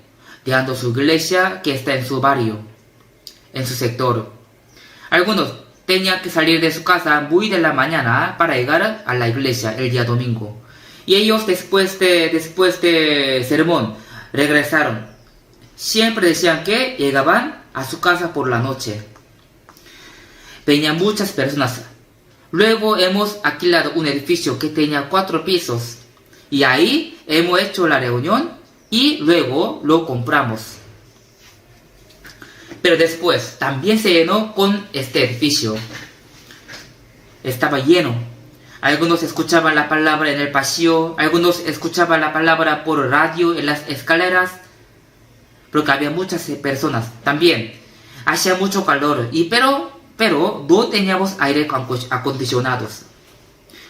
dejando su iglesia que está en su barrio, en su sector. Algunos tenían que salir de su casa muy de la mañana para llegar a la iglesia el día domingo. Y ellos después de sermón regresaron. Siempre decían que llegaban a su casa por la noche. Venían muchas personas. Luego hemos alquilado un edificio que tenía 4 pisos. Y ahí hemos hecho la reunión y luego lo compramos. Pero después también se llenó con este edificio. Estaba lleno. Algunos escuchaban la palabra en el pasillo, algunos escuchaban la palabra por radio en las escaleras, porque había muchas personas. También hacía mucho calor, pero no teníamos aire acondicionados.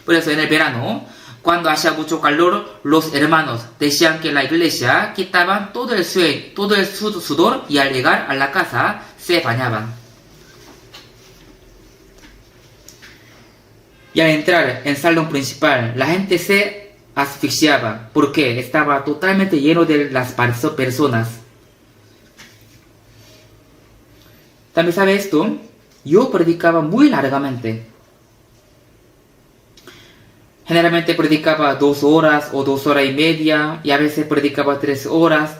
Por eso en el verano, cuando hacía mucho calor, los hermanos decían que en la iglesia quitaban todo el sudor y al llegar a la casa se bañaban. Y al entrar en el salón principal, la gente se asfixiaba porque estaba totalmente lleno de las personas. También sabe esto, yo predicaba muy largamente. Generalmente predicaba 2 horas o 2 horas y media, y a veces predicaba 3 horas.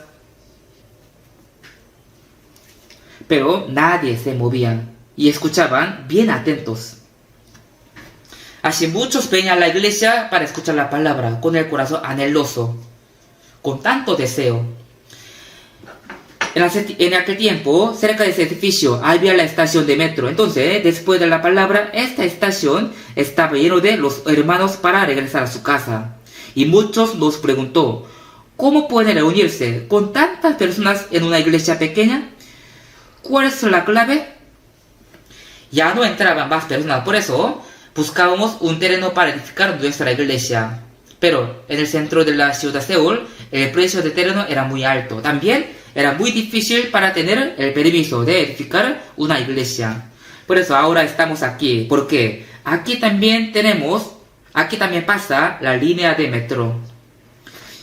Pero nadie se movía y escuchaban bien atentos. Así muchos venían a la iglesia para escuchar la palabra con el corazón anheloso, con tanto deseo. En aquel tiempo, cerca de ese edificio, había la estación de metro. Entonces, después de la palabra, esta estación estaba lleno de los hermanos para regresar a su casa. Y muchos nos preguntó, ¿cómo pueden reunirse con tantas personas en una iglesia pequeña? ¿Cuál es la clave? Ya no entraban más personas, por eso buscábamos un terreno para edificar nuestra iglesia. Pero en el centro de la ciudad de Seúl, el precio del terreno era muy alto. También era muy difícil para tener el permiso de edificar una iglesia. Por eso ahora estamos aquí, porque aquí también pasa la línea de metro.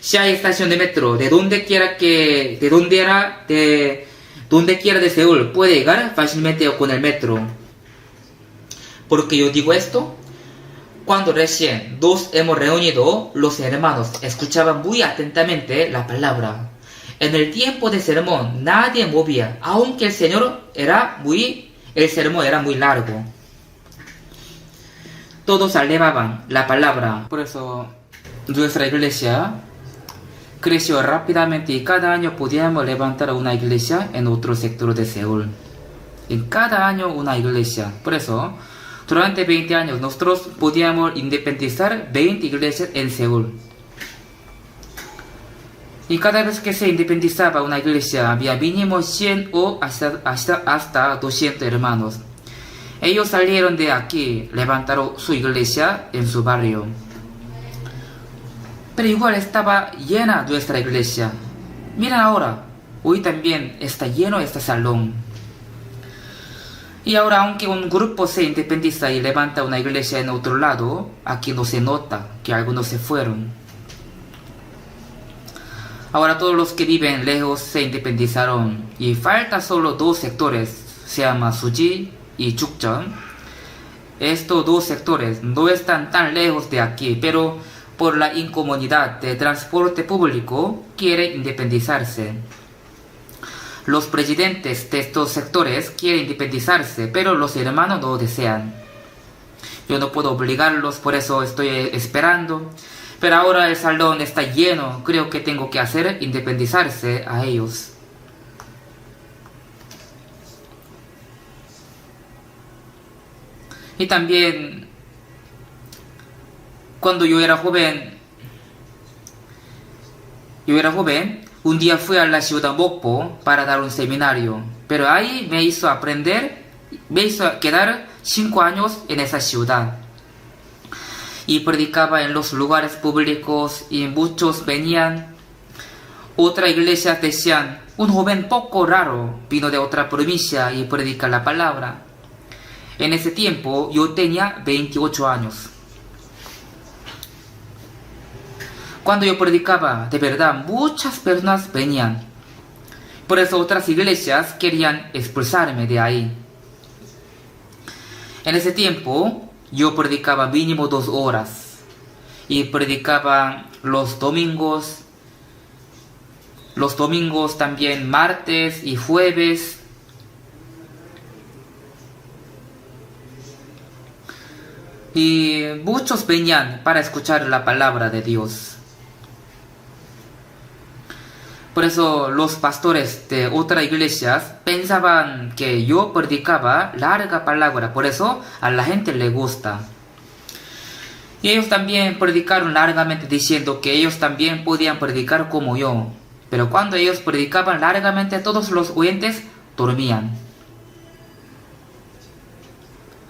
Si hay estación de metro de donde quiera de Seúl, puede llegar fácilmente con el metro. ¿Por qué yo digo esto? Cuando recién nos hemos reunido, los hermanos escuchaban muy atentamente la palabra. En el tiempo de sermón nadie movía, aunque el sermón era muy largo. Todos elevaban la palabra. Por eso nuestra iglesia creció rápidamente y cada año podíamos levantar una iglesia en otro sector de Seúl. En cada año una iglesia. Por eso, durante 20 años nosotros podíamos independizar 20 iglesias en Seúl. Y cada vez que se independizaba una iglesia había mínimo 100 o hasta 200 hermanos. Ellos salieron de aquí, levantaron su iglesia en su barrio. Pero igual estaba llena nuestra iglesia. Mira ahora, hoy también está lleno este salón. Y ahora, aunque un grupo se independiza y levanta una iglesia en otro lado, aquí no se nota que algunos se fueron. Ahora todos los que viven lejos se independizaron y falta solo 2 sectores, se llama Suji y Chukjeon. Estos 2 sectores no están tan lejos de aquí, pero por la incomodidad de transporte público quieren independizarse. Los presidentes de estos sectores quieren independizarse, pero los hermanos no desean. Yo no puedo obligarlos, por eso estoy esperando. Pero ahora el salón está lleno, creo que tengo que hacer independizarse a ellos. Y también, cuando yo era joven, un día fui a la ciudad Mokpo para dar un seminario. Pero ahí me hizo quedar 5 años en esa ciudad. Y predicaba en los lugares públicos y muchos venían. Otras iglesias decían, un joven poco raro vino de otra provincia y predica la palabra. En ese tiempo yo tenía 28 años. Cuando yo predicaba, de verdad, muchas personas venían. Por eso otras iglesias querían expulsarme de ahí. En ese tiempo, yo predicaba mínimo 2 horas. Y predicaba los domingos también, martes y jueves. Y muchos venían para escuchar la palabra de Dios. Por eso los pastores de otras iglesias pensaban que yo predicaba larga palabra, por eso a la gente le gusta. Y ellos también predicaron largamente diciendo que ellos también podían predicar como yo. Pero cuando ellos predicaban largamente, todos los oyentes dormían.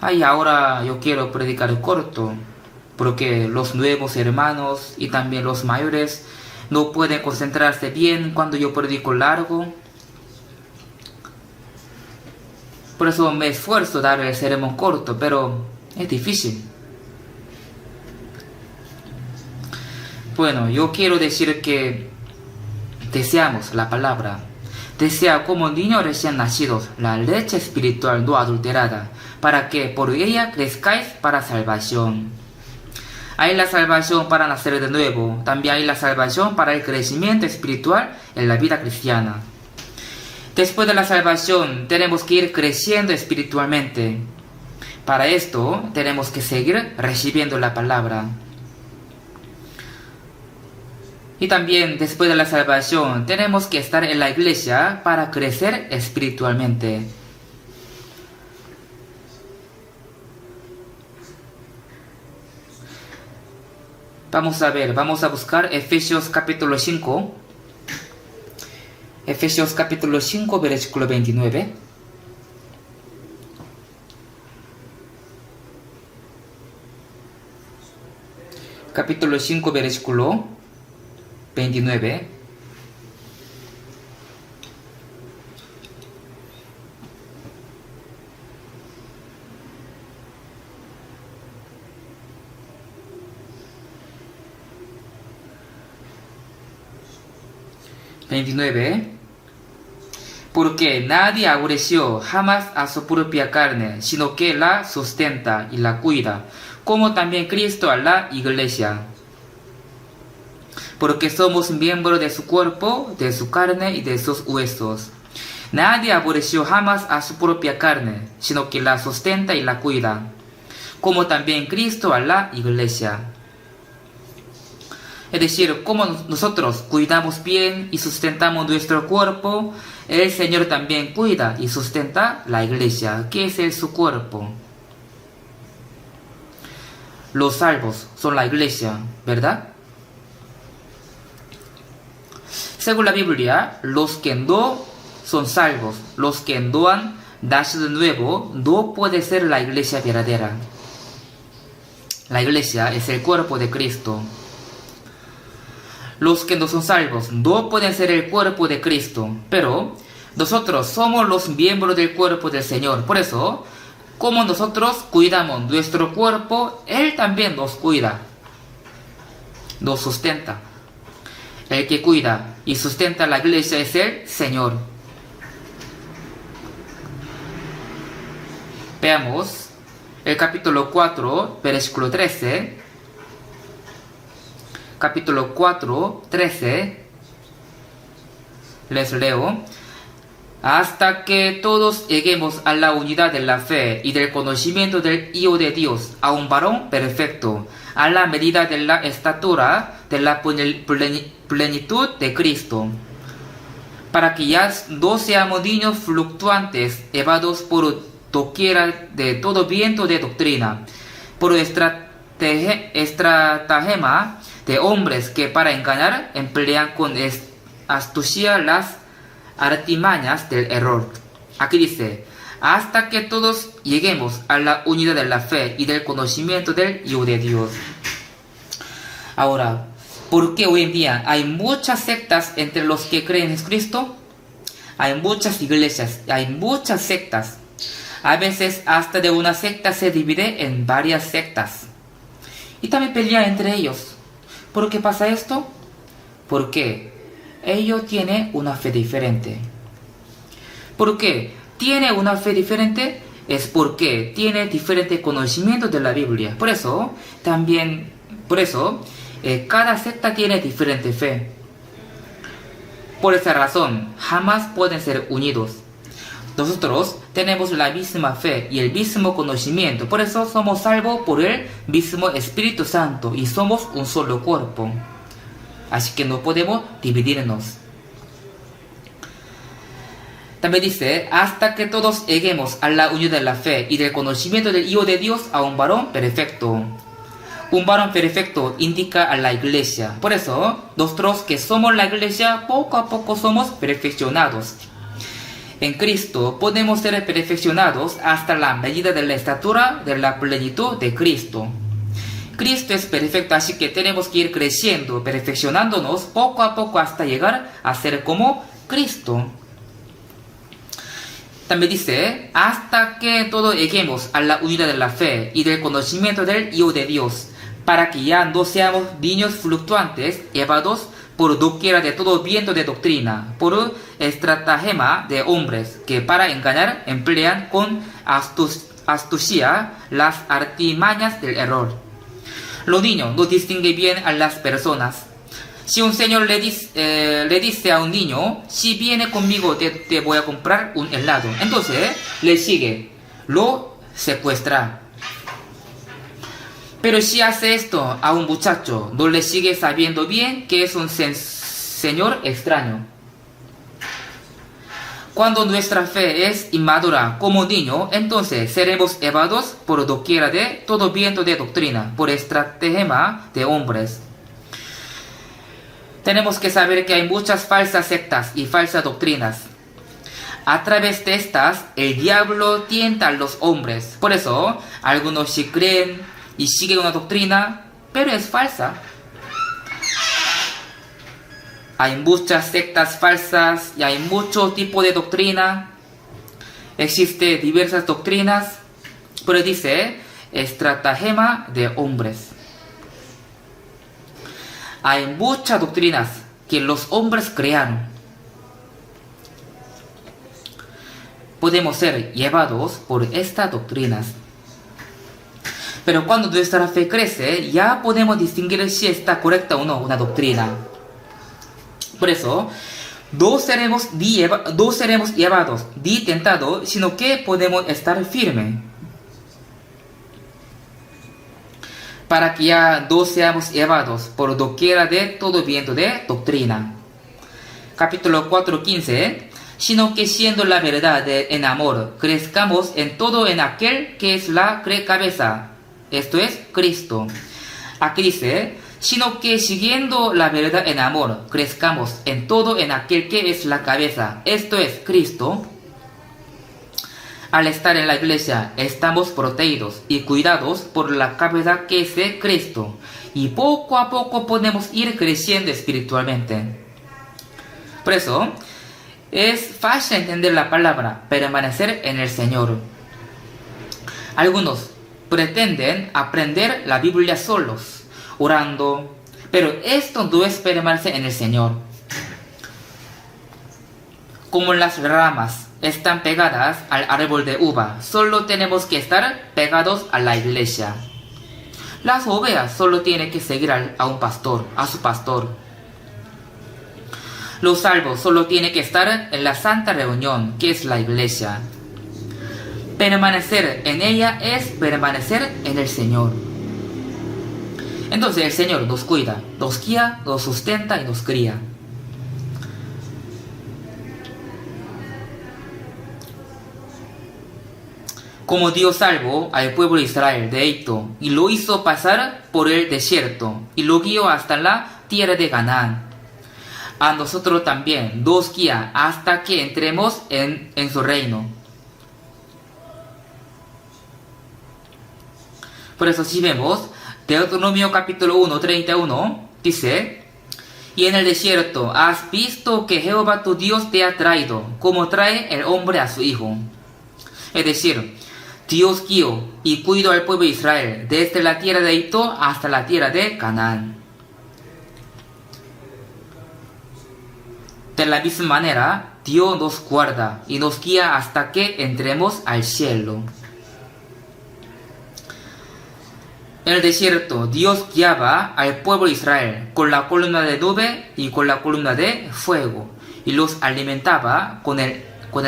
Ay, ahora yo quiero predicar corto, porque los nuevos hermanos y también los mayores no pueden concentrarse bien cuando yo predico largo. Por eso me esfuerzo a dar el sermón corto, pero es difícil. Bueno, yo quiero decir que deseamos la palabra. Desea como niños recién nacidos la leche espiritual no adulterada, para que por ella crezcáis para salvación. Hay la salvación para nacer de nuevo. También hay la salvación para el crecimiento espiritual en la vida cristiana. Después de la salvación tenemos que ir creciendo espiritualmente. Para esto tenemos que seguir recibiendo la palabra. Y también después de la salvación tenemos que estar en la iglesia para crecer espiritualmente. Vamos a buscar Efesios capítulo 5. Efesios capítulo 5, versículo 29. Capítulo 5, versículo 29. Porque nadie aborreció jamás a su propia carne, sino que la sustenta y la cuida, como también Cristo a la iglesia. Porque somos miembros de su cuerpo, de su carne y de sus huesos. Nadie aborreció jamás a su propia carne, sino que la sustenta y la cuida, como también Cristo a la iglesia. Es decir, como nosotros cuidamos bien y sustentamos nuestro cuerpo, el Señor también cuida y sustenta la iglesia, que es su cuerpo. Los salvos son la iglesia, ¿verdad? Según la Biblia, los que no son salvos, los que no han nacido de nuevo, no puede ser la iglesia verdadera. La iglesia es el cuerpo de Cristo. Los que no son salvos no pueden ser el cuerpo de Cristo, pero nosotros somos los miembros del cuerpo del Señor. Por eso, como nosotros cuidamos nuestro cuerpo, Él también nos cuida, nos sustenta. El que cuida y sustenta la iglesia es el Señor. Veamos el capítulo 4, versículo 13. Capítulo 4, 13. Les leo. Hasta que todos lleguemos a la unidad de la fe y del conocimiento del Hijo de Dios, a un varón perfecto, a la medida de la estatura de la plenitud de Cristo, para que ya no seamos niños fluctuantes, llevados por doquiera de todo viento de doctrina, por estratagema de hombres que para engañar emplean con astucia las artimañas del error. Aquí dice, hasta que todos lleguemos a la unidad de la fe y del conocimiento del Hijo de Dios. Ahora, ¿por qué hoy en día hay muchas sectas entre los que creen en Cristo? Hay muchas iglesias, hay muchas sectas. A veces hasta de una secta se divide en varias sectas. Y también pelean entre ellos. ¿Por qué pasa esto? Porque ellos tienen una fe diferente. ¿Por qué tiene una fe diferente? Es porque tiene diferente conocimiento de la Biblia. Por eso, cada secta tiene diferente fe. Por esa razón, jamás pueden ser unidos. Nosotros tenemos la misma fe y el mismo conocimiento. Por eso somos salvos por el mismo Espíritu Santo y somos un solo cuerpo. Así que no podemos dividirnos. También dice, hasta que todos lleguemos a la unión de la fe y del conocimiento del Hijo de Dios, a un varón perfecto. Un varón perfecto indica a la iglesia. Por eso, nosotros que somos la iglesia, poco a poco somos perfeccionados. En Cristo podemos ser perfeccionados hasta la medida de la estatura de la plenitud de Cristo. Cristo es perfecto, así que tenemos que ir creciendo, perfeccionándonos poco a poco hasta llegar a ser como Cristo. También dice, hasta que todos lleguemos a la unidad de la fe y del conocimiento del Hijo de Dios, para que ya no seamos niños fluctuantes, llevados por doquiera de todo viento de doctrina, por estratagema de hombres que para engañar emplean con astucia las artimañas del error. Los niños no distinguen bien a las personas. Si un señor le dice a un niño, si viene conmigo te voy a comprar un helado, entonces le sigue, lo secuestra. Pero si hace esto a un muchacho, no le sigue sabiendo bien que es un señor extraño. Cuando nuestra fe es inmadura como niño, entonces seremos llevados por doquiera de todo viento de doctrina, por estratagema de hombres. Tenemos que saber que hay muchas falsas sectas y falsas doctrinas. A través de estas, el diablo tienta a los hombres. Por eso, algunos sí creen y siguen una doctrina, pero es falsa. Hay muchas sectas falsas y hay mucho tipo de doctrina. Existen diversas doctrinas, pero dice estratagema de hombres. Hay muchas doctrinas que los hombres crearon. Podemos ser llevados por estas doctrinas. Pero cuando nuestra fe crece, ya podemos distinguir si está correcta o no una doctrina. Por eso, no seremos llevados ni tentados, sino que podemos estar firmes. Para que ya no seamos llevados por doquiera de todo viento de doctrina. Capítulo 4:15. Sino que siendo la verdad en amor, crezcamos en todo en aquel que es la cabeza, esto es Cristo. Aquí dice, sino que siguiendo la verdad en amor, crezcamos en todo en aquel que es la cabeza, esto es Cristo. Al estar en la iglesia, estamos protegidos y cuidados por la cabeza que es Cristo, y poco a poco podemos ir creciendo espiritualmente. Por eso, es fácil entender la palabra, permanecer en el Señor. Algunos pretenden aprender la Biblia solos, orando, pero esto no es permanecer en el Señor. Como las ramas están pegadas al árbol de uva, solo tenemos que estar pegados a la iglesia. Las ovejas solo tienen que seguir a un pastor, a su pastor. Los salvos solo tienen que estar en la santa reunión, que es la iglesia. Permanecer en ella es permanecer en el Señor. Entonces el Señor nos cuida, nos guía, nos sustenta y nos cría. Como Dios salvó al pueblo de Israel de Egipto y lo hizo pasar por el desierto y lo guió hasta la tierra de Canaán, a nosotros también nos guía hasta que entremos en su reino. Por eso si vemos Deuteronomio capítulo 1:31 dice, y en el desierto has visto que Jehová tu Dios te ha traído, como trae el hombre a su hijo. Es decir, Dios guió y cuidó al pueblo de Israel desde la tierra de Egipto hasta la tierra de Canaán. De la misma manera, Dios nos guarda y nos guía hasta que entremos al cielo. En el desierto, Dios guiaba al pueblo de Israel con la columna de nube y con la columna de fuego, y los alimentaba con el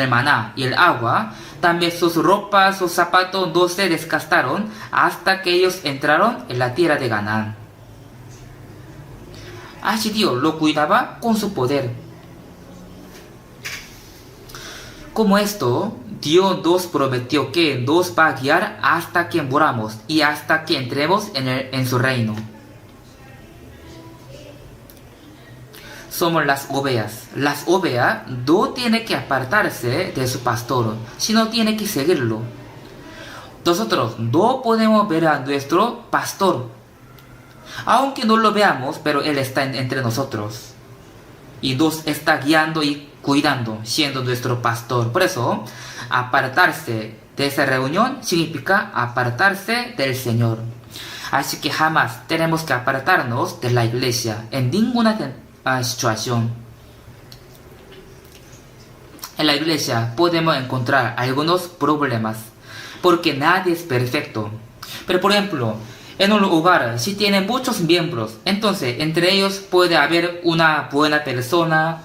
maná y el agua. También sus ropas, sus zapatos no se desgastaron hasta que ellos entraron en la tierra de Canaán. Así Dios lo cuidaba con su poder. Como esto, Dios nos prometió que nos va a guiar hasta que moramos y hasta que entremos en su reino. Somos las ovejas. Las ovejas no tienen que apartarse de su pastor, sino tienen que seguirlo. Nosotros no podemos ver a nuestro pastor, aunque no lo veamos, pero Él está entre nosotros y nos está guiando y cuidando, siendo nuestro pastor. Por eso, apartarse de esa reunión significa apartarse del Señor. Así que jamás tenemos que apartarnos de la iglesia en ninguna situación. En la iglesia podemos encontrar algunos problemas, porque nadie es perfecto. Pero por ejemplo, En un hogar, si tienen muchos miembros, entonces entre ellos puede haber una buena persona,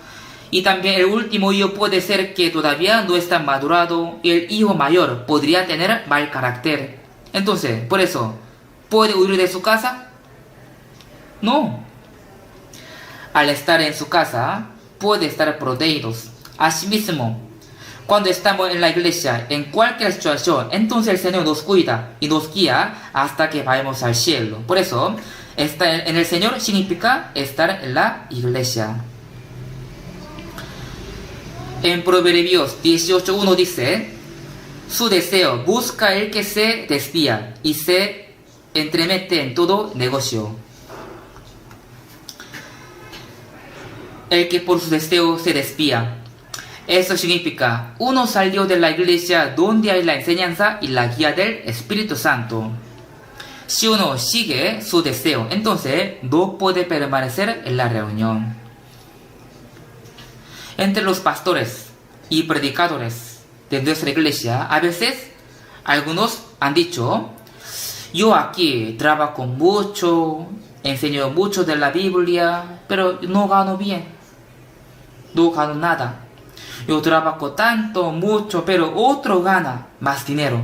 y también el último hijo puede ser que todavía no está madurado, y el hijo mayor podría tener mal carácter. Entonces, por eso, ¿puede huir de su casa? No. Al estar en su casa, puede estar protegidos. Asimismo, cuando estamos en la iglesia, en cualquier situación, entonces el Señor nos cuida y nos guía hasta que vayamos al cielo. Por eso, estar en el Señor significa estar en la iglesia. En Proverbios 18:1 dice: su deseo busca el que se desvía y se entremete en todo negocio. El que por su deseo se desvía. Eso significa, uno salió de la iglesia donde hay la enseñanza y la guía del Espíritu Santo. Si uno sigue su deseo, entonces no puede permanecer en la reunión. Entre los pastores y predicadores de nuestra iglesia, a veces algunos han dicho: yo aquí trabajo mucho, enseño mucho de la Biblia, pero no gano bien, no gano nada. Yo trabajo tanto, mucho, pero otro gana más dinero.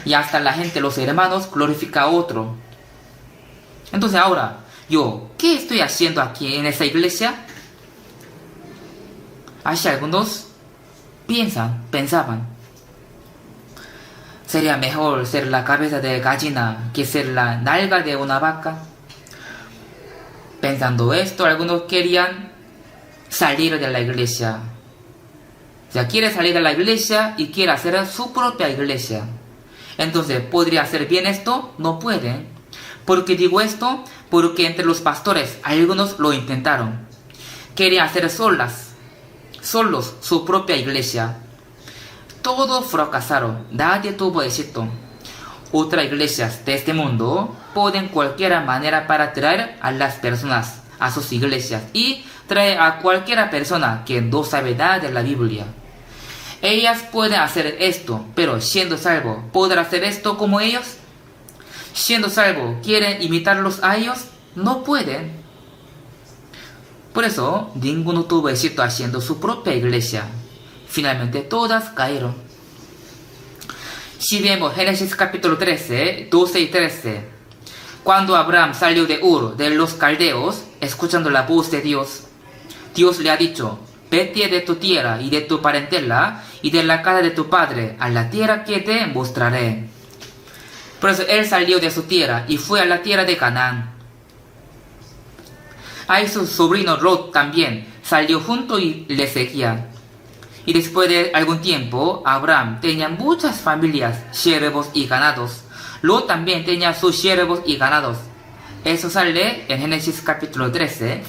Y hasta la gente, los hermanos, glorifica a otro. Entonces ahora, yo, ¿qué estoy haciendo aquí en esa iglesia? Así algunos pensaban: sería mejor ser la cabeza de gallina que ser la nalga de una vaca. Pensando esto, algunos querían salir de la iglesia. O sea, quiere salir de la iglesia y quiere hacer su propia iglesia. Entonces, ¿podría hacer bien esto? No puede. ¿Por qué digo esto? Porque entre los pastores algunos lo intentaron. Querían hacer solos su propia iglesia. Todos fracasaron. Nadie tuvo éxito. Otras iglesias de este mundo pueden cualquier manera para traer a las personas a sus iglesias y trae a cualquier persona que no sabe nada de la Biblia. Ellas pueden hacer esto, pero siendo salvo, ¿podrá hacer esto como ellos? Siendo salvo, ¿quieren imitarlos a ellos? No pueden. Por eso, ninguno tuvo éxito haciendo su propia iglesia. Finalmente, todas cayeron. Si vemos Génesis capítulo 13, 12 y 13, cuando Abraham salió de Ur, de los caldeos, escuchando la voz de Dios, Dios le ha dicho: vete de tu tierra y de tu parentela y de la casa de tu padre a la tierra que te mostraré. Por eso él salió de su tierra y fue a la tierra de Canaán. Ahí su sobrino Lot también salió junto y le seguía. Y después de algún tiempo, Abraham tenía muchas familias, siervos y ganados. Lot también tenía sus siervos y ganados. Eso sale en Génesis capítulo 13.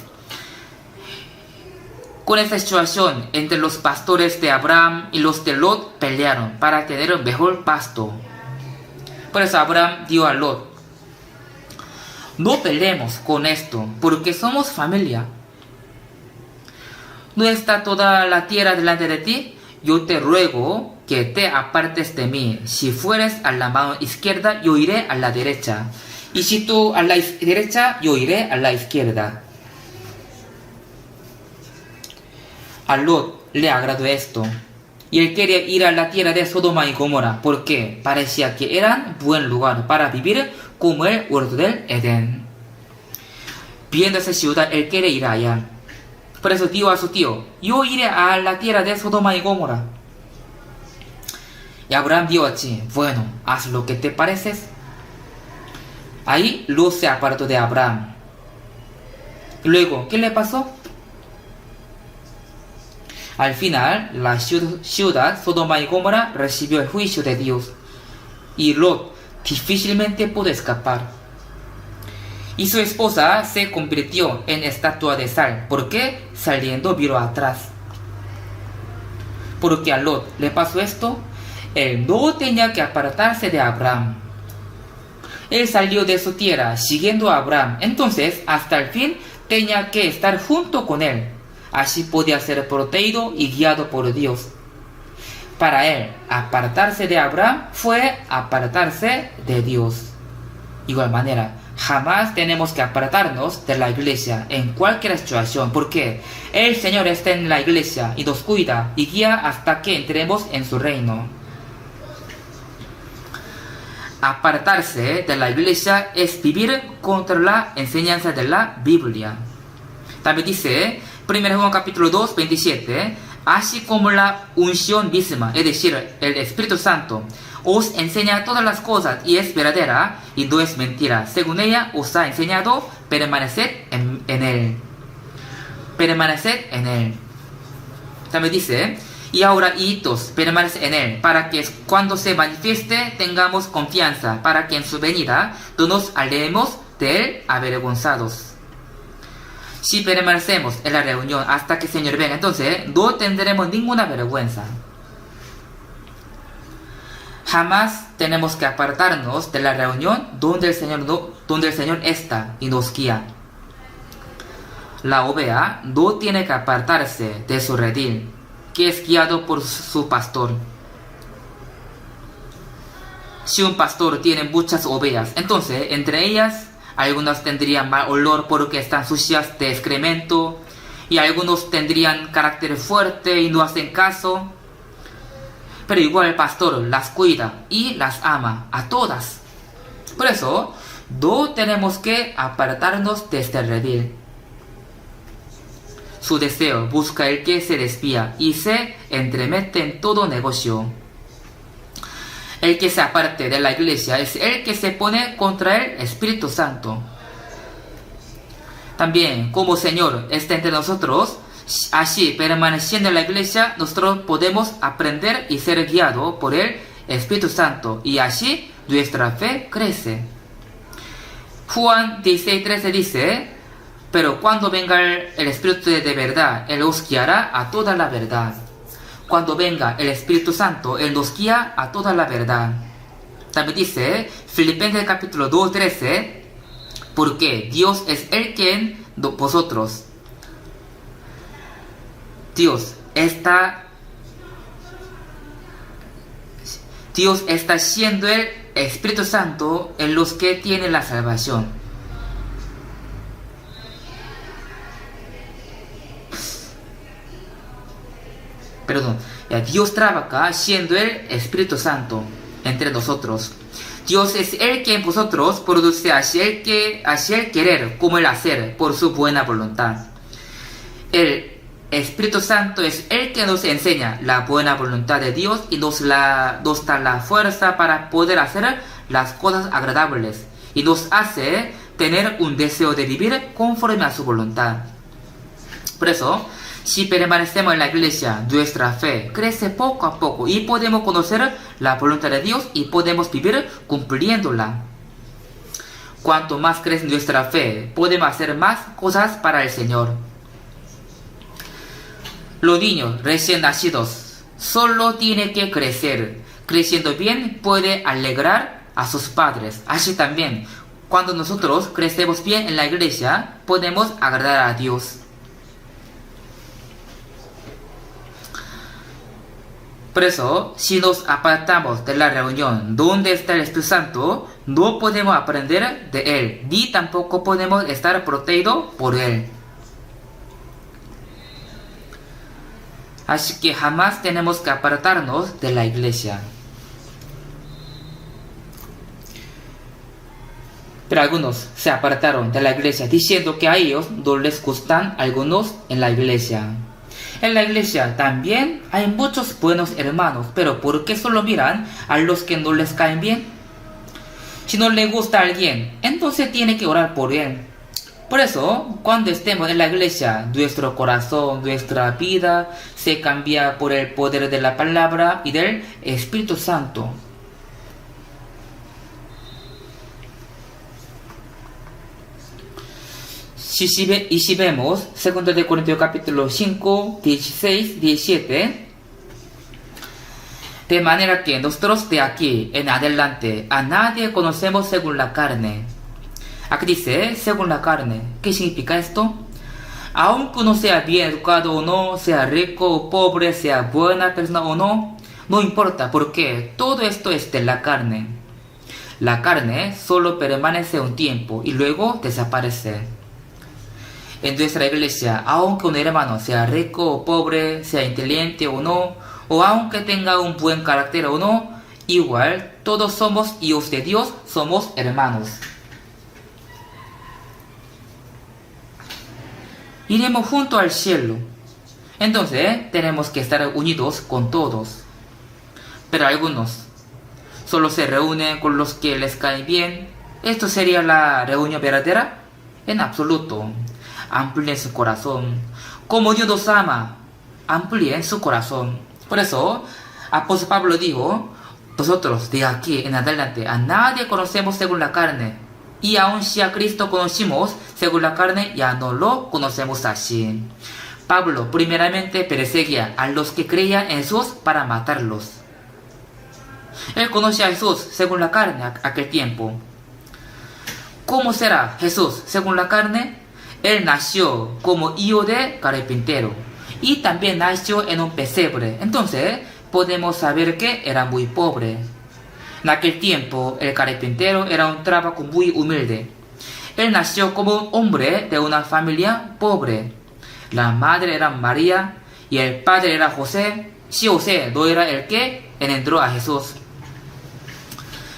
Con esta situación, entre los pastores de Abraham y los de Lot pelearon para tener un mejor pasto. Por eso Abraham dio a Lot: no peleemos con esto, porque somos familia. ¿No está toda la tierra delante de ti? Yo te ruego que te apartes de mí. Si fueres a la mano izquierda, yo iré a la derecha. Y si tú a la derecha, yo iré a la izquierda. A Lot le agradó esto, y él quería ir a la tierra de Sodoma y Gomorra, porque parecía que eran buen lugar para vivir, como el huerto del Edén. Viendo esa ciudad, él quiere ir allá. Por eso dijo a su tío: yo iré a la tierra de Sodoma y Gomorra. Y Abraham dijo así: bueno, haz lo que te pareces. Ahí Lot se apartó de Abraham. Luego, ¿qué le pasó? Al final, la ciudad Sodoma y Gomorra recibió el juicio de Dios, y Lot difícilmente pudo escapar. Y su esposa se convirtió en estatua de sal, porque saliendo miró atrás. Porque a Lot le pasó esto, él no tenía que apartarse de Abraham. Él salió de su tierra siguiendo a Abraham, entonces hasta el fin tenía que estar junto con él. Así podía ser protegido y guiado por Dios. Para él, apartarse de Abraham fue apartarse de Dios. Igual manera, jamás tenemos que apartarnos de la iglesia en cualquier situación, porque el Señor está en la iglesia y nos cuida y guía hasta que entremos en su reino. Apartarse de la iglesia es vivir contra la enseñanza de la Biblia. También dice 1 Juan capítulo 2, 27, así como la unción misma, es decir, el Espíritu Santo, os enseña todas las cosas y es verdadera y no es mentira. Según ella os ha enseñado, permaneced en él. Permaneced en él. También dice, y ahora, hijitos, permaneced en él, para que cuando se manifieste tengamos confianza, para que en su venida no nos alejemos de él avergonzados. Si permanecemos en la reunión hasta que el Señor venga, entonces no tendremos ninguna vergüenza. Jamás tenemos que apartarnos de la reunión donde el Señor está y nos guía. La oveja no tiene que apartarse de su redil, que es guiado por su pastor. Si un pastor tiene muchas ovejas, entonces entre ellas algunas tendrían mal olor porque están sucias de excremento, y algunos tendrían carácter fuerte y no hacen caso. Pero igual el pastor las cuida y las ama a todas. Por eso, no tenemos que apartarnos de este redil. Su deseo busca el que se desvía y se entremete en todo negocio. El que se aparte de la iglesia es el que se pone contra el Espíritu Santo. También, como Señor está entre nosotros, así permaneciendo en la iglesia, nosotros podemos aprender y ser guiados por el Espíritu Santo, y así nuestra fe crece. Juan 16:13 dice, pero cuando venga el Espíritu de verdad, Él os guiará a toda la verdad. Cuando venga el Espíritu Santo, Él nos guía a toda la verdad. También dice Filipenses capítulo 2:13, porque Dios es el quien vosotros. Dios está siendo el Espíritu Santo en los que tienen la salvación. Dios trabaja siendo el Espíritu Santo entre nosotros. Dios es el que en vosotros produce así el querer como el hacer por su buena voluntad. El Espíritu Santo es el que nos enseña la buena voluntad de Dios y nos da la fuerza para poder hacer las cosas agradables, y nos hace tener un deseo de vivir conforme a su voluntad. Por eso, si permanecemos en la iglesia, nuestra fe crece poco a poco y podemos conocer la voluntad de Dios y podemos vivir cumpliéndola. Cuanto más crece nuestra fe, podemos hacer más cosas para el Señor. Los niños recién nacidos solo tienen que crecer. Creciendo bien puede alegrar a sus padres. Así también, cuando nosotros crecemos bien en la iglesia, podemos agradar a Dios. Por eso, si nos apartamos de la reunión donde está el Espíritu Santo, no podemos aprender de Él, ni tampoco podemos estar protegidos por Él. Así que jamás tenemos que apartarnos de la iglesia. Pero algunos se apartaron de la iglesia diciendo que a ellos no les gustan algunos en la iglesia. En la iglesia también hay muchos buenos hermanos, pero ¿por qué solo miran a los que no les caen bien? Si no le gusta a alguien, entonces tiene que orar por él. Por eso, cuando estemos en la iglesia, nuestro corazón, nuestra vida se cambia por el poder de la palabra y del Espíritu Santo. Si vemos 2 de Corintios capítulo 5, 16, 17, de manera que nosotros de aquí en adelante a nadie conocemos según la carne. Aquí dice, según la carne. ¿Qué significa esto? Aunque uno sea bien educado o no, sea rico o pobre, sea buena persona o no, no importa, porque todo esto es de la carne. La carne solo permanece un tiempo y luego desaparece. En nuestra iglesia, aunque un hermano sea rico o pobre, sea inteligente o no, o aunque tenga un buen carácter o no, igual todos somos hijos de Dios, somos hermanos. Iremos junto al cielo. Entonces tenemos que estar unidos con todos. Pero algunos solo se reúnen con los que les cae bien. ¿Esto sería la reunión verdadera? En absoluto. Amplíen su corazón. Como Dios nos ama, amplíen su corazón. Por eso, apóstol Pablo dijo, nosotros de aquí en adelante a nadie conocemos según la carne. Y aun si a Cristo conocimos según la carne, ya no lo conocemos así. Pablo primeramente perseguía a los que creían en Jesús para matarlos. Él conocía a Jesús según la carne aquel tiempo. ¿Cómo será Jesús según la carne? Él nació como hijo de carpintero y también nació en un pesebre. Entonces podemos saber que era muy pobre. En aquel tiempo el carpintero era un trabajo muy humilde. Él nació como un hombre de una familia pobre. La madre era María y el padre era José. Si José no era el que engendró a Jesús.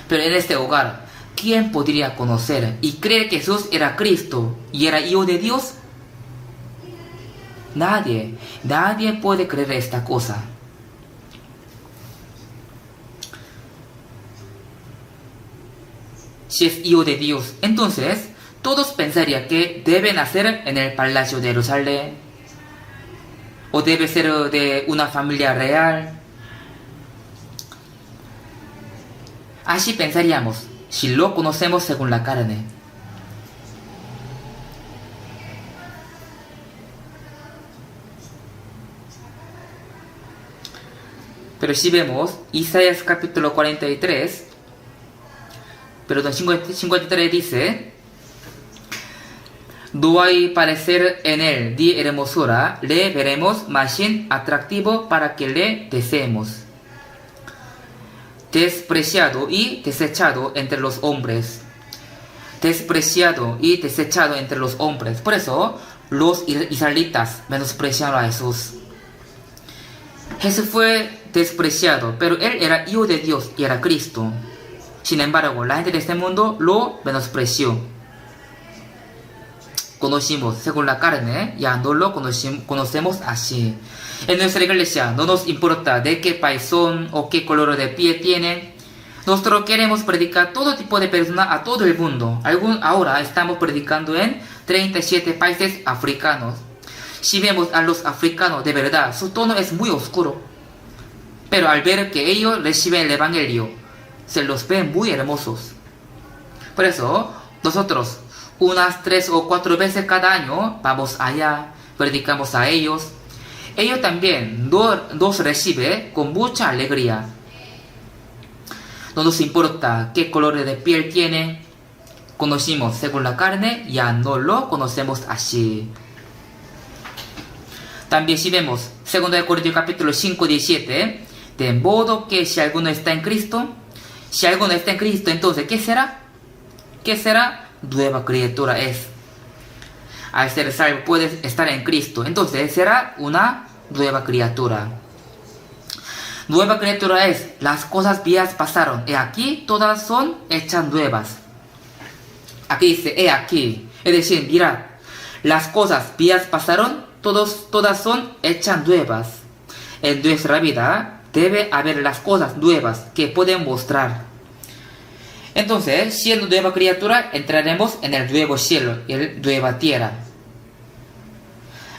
Pero en este hogar, ¿quién podría conocer y creer que Jesús era Cristo y era hijo de Dios? Nadie puede creer esta cosa. Si es hijo de Dios, entonces todos pensarían que debe nacer en el palacio de Jerusalén o debe ser de una familia real. Así pensaríamos si lo conocemos según la carne. Pero si vemos Isaías capítulo 43, perdón, 53 dice: no hay parecer en él de hermosura, le veremos más bien atractivo para que le deseemos. Despreciado y desechado entre los hombres. Despreciado y desechado entre los hombres. Por eso los israelitas menospreciaron a Jesús. Jesús fue despreciado, pero él era hijo de Dios y era Cristo. Sin embargo, la gente de este mundo lo menospreció. Conocimos según la carne, ya no lo conocemos así. En nuestra iglesia no nos importa de qué país son o qué color de piel tienen. Nosotros queremos predicar todo tipo de personas a todo el mundo. Ahora estamos predicando en 37 países africanos. Si vemos a los africanos de verdad, su tono es muy oscuro. Pero al ver que ellos reciben el evangelio, se los ve muy hermosos. Por eso, nosotros unas 3 o 4 veces cada año vamos allá, predicamos a ellos. Ellos también nos reciben con mucha alegría. No nos importa qué color de piel tiene. Conocimos según la carne, ya no lo conocemos así. También si vemos 2 Corintios capítulo 5, 17, de modo que si alguno está en Cristo, entonces ¿qué será? ¿Qué será? Nueva criatura es. Al ser salvo puedes estar en Cristo, entonces será una nueva criatura. Nueva criatura es, las cosas viejas pasaron, y aquí todas son hechas nuevas. Aquí dice, he aquí, es decir, mirad, las cosas viejas pasaron, todas son hechas nuevas. En nuestra vida debe haber las cosas nuevas que pueden mostrar. Entonces, siendo nueva criatura, entraremos en el nuevo cielo y la nueva tierra.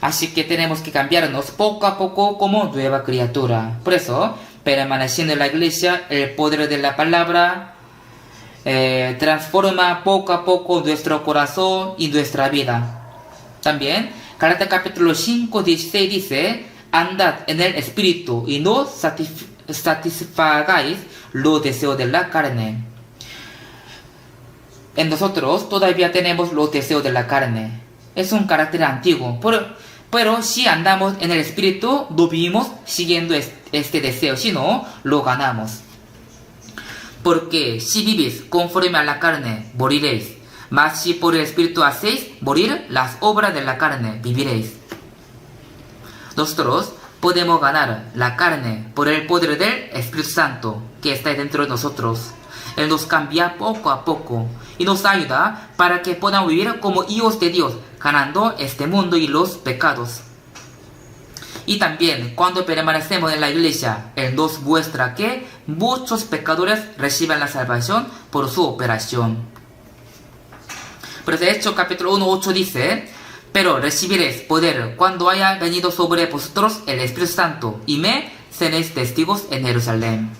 Así que tenemos que cambiarnos poco a poco como nueva criatura. Por eso, permaneciendo en la iglesia, el poder de la palabra transforma poco a poco nuestro corazón y nuestra vida. También, Gálatas capítulo 5, 16 dice: andad en el espíritu y no satisfagáis los deseos de la carne. En nosotros todavía tenemos los deseos de la carne. Es un carácter antiguo. Pero si andamos en el espíritu, no vivimos siguiendo este deseo, sino lo ganamos. Porque si vivís conforme a la carne, moriréis. Mas si por el Espíritu hacéis morir las obras de la carne, viviréis. Nosotros podemos ganar la carne por el poder del Espíritu Santo que está dentro de nosotros. Él nos cambia poco a poco y nos ayuda para que podamos vivir como hijos de Dios, ganando este mundo y los pecados. Y también cuando permanecemos en la iglesia, Él nos muestra que muchos pecadores reciben la salvación por su operación. Por eso Hechos capítulo 1:8 dice: pero recibiréis poder cuando haya venido sobre vosotros el Espíritu Santo, y me seréis testigos en Jerusalén.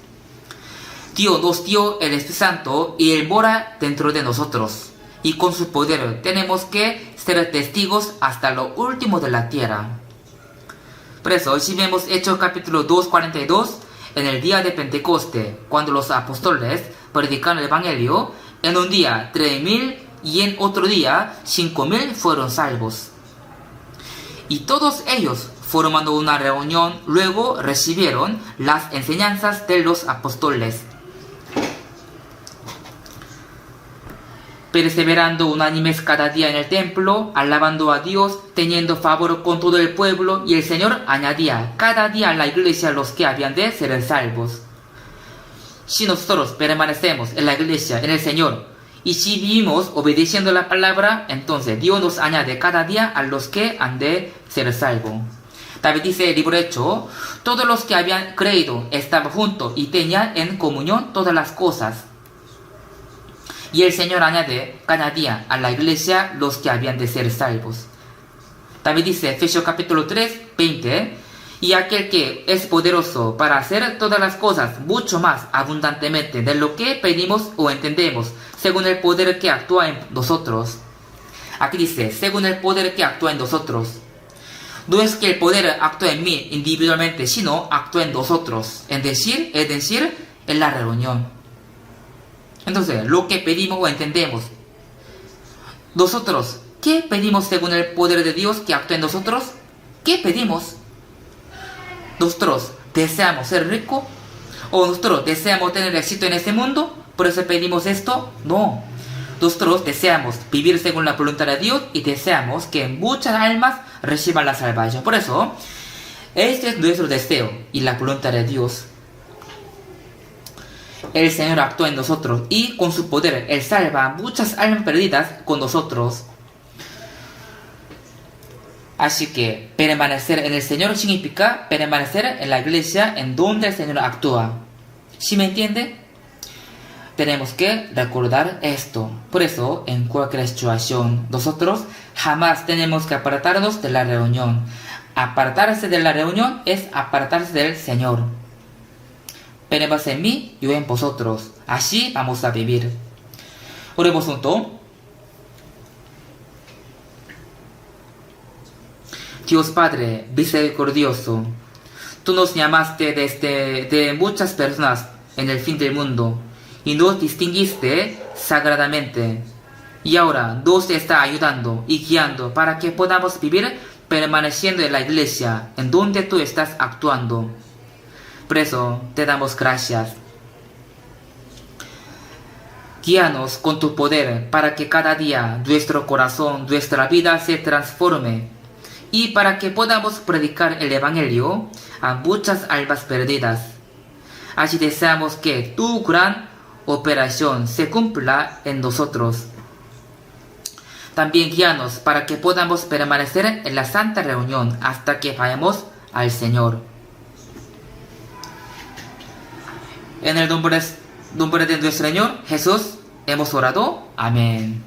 Dios nos dio el Espíritu Santo y Él mora dentro de nosotros. Y con su poder tenemos que ser testigos hasta lo último de la tierra. Por eso, si vemos Hechos capítulo 2:42, en el día de Pentecoste, cuando los apóstoles predicaron el Evangelio, en un día 3,000 y en otro día 5,000 fueron salvos. Y todos ellos, formando una reunión, luego recibieron las enseñanzas de los apóstoles, perseverando unánimes cada día en el templo, alabando a Dios, teniendo favor con todo el pueblo, y el Señor añadía cada día a la iglesia los que habían de ser salvos. Si nosotros permanecemos en la iglesia, en el Señor, y si vivimos obedeciendo la palabra, entonces Dios nos añade cada día a los que han de ser salvos. David dice en el libro de Hechos: todos los que habían creído estaban juntos y tenían en comunión todas las cosas. Y el Señor añade cada día a la iglesia los que habían de ser salvos. David dice, Efesios capítulo 3:20, y aquel que es poderoso para hacer todas las cosas mucho más abundantemente de lo que pedimos o entendemos, según el poder que actúa en nosotros. Aquí dice, según el poder que actúa en nosotros. No es que el poder actúe en mí individualmente, sino actúa en nosotros. Es decir, en la reunión. Entonces, lo que pedimos o entendemos. Nosotros, ¿qué pedimos según el poder de Dios que actúa en nosotros? ¿Qué pedimos? ¿Nosotros deseamos ser ricos? ¿O nosotros deseamos tener éxito en este mundo? ¿Por eso pedimos esto? No. Nosotros deseamos vivir según la voluntad de Dios y deseamos que muchas almas reciban la salvación. Por eso, este es nuestro deseo y la voluntad de Dios. El Señor actúa en nosotros y con su poder Él salva a muchas almas perdidas con nosotros. Así que permanecer en el Señor significa permanecer en la iglesia en donde el Señor actúa. ¿Sí me entiende? Tenemos que recordar esto. Por eso, en cualquier situación, nosotros jamás tenemos que apartarnos de la reunión. Apartarse de la reunión es apartarse del Señor. Permanece en mí, yo en vosotros. Así vamos a vivir. Oremos juntos. Dios Padre misericordioso, tú nos llamaste de muchas personas en el fin del mundo y nos distinguiste sagradamente. Y ahora nos está ayudando y guiando para que podamos vivir permaneciendo en la iglesia en donde tú estás actuando. Por eso te damos gracias. Guíanos con tu poder para que cada día nuestro corazón, nuestra vida se transforme y para que podamos predicar el Evangelio a muchas almas perdidas. Así deseamos que tu gran operación se cumpla en nosotros. También guíanos para que podamos permanecer en la santa reunión hasta que vayamos al Señor. En el nombre de nuestro Señor Jesús hemos orado. Amén.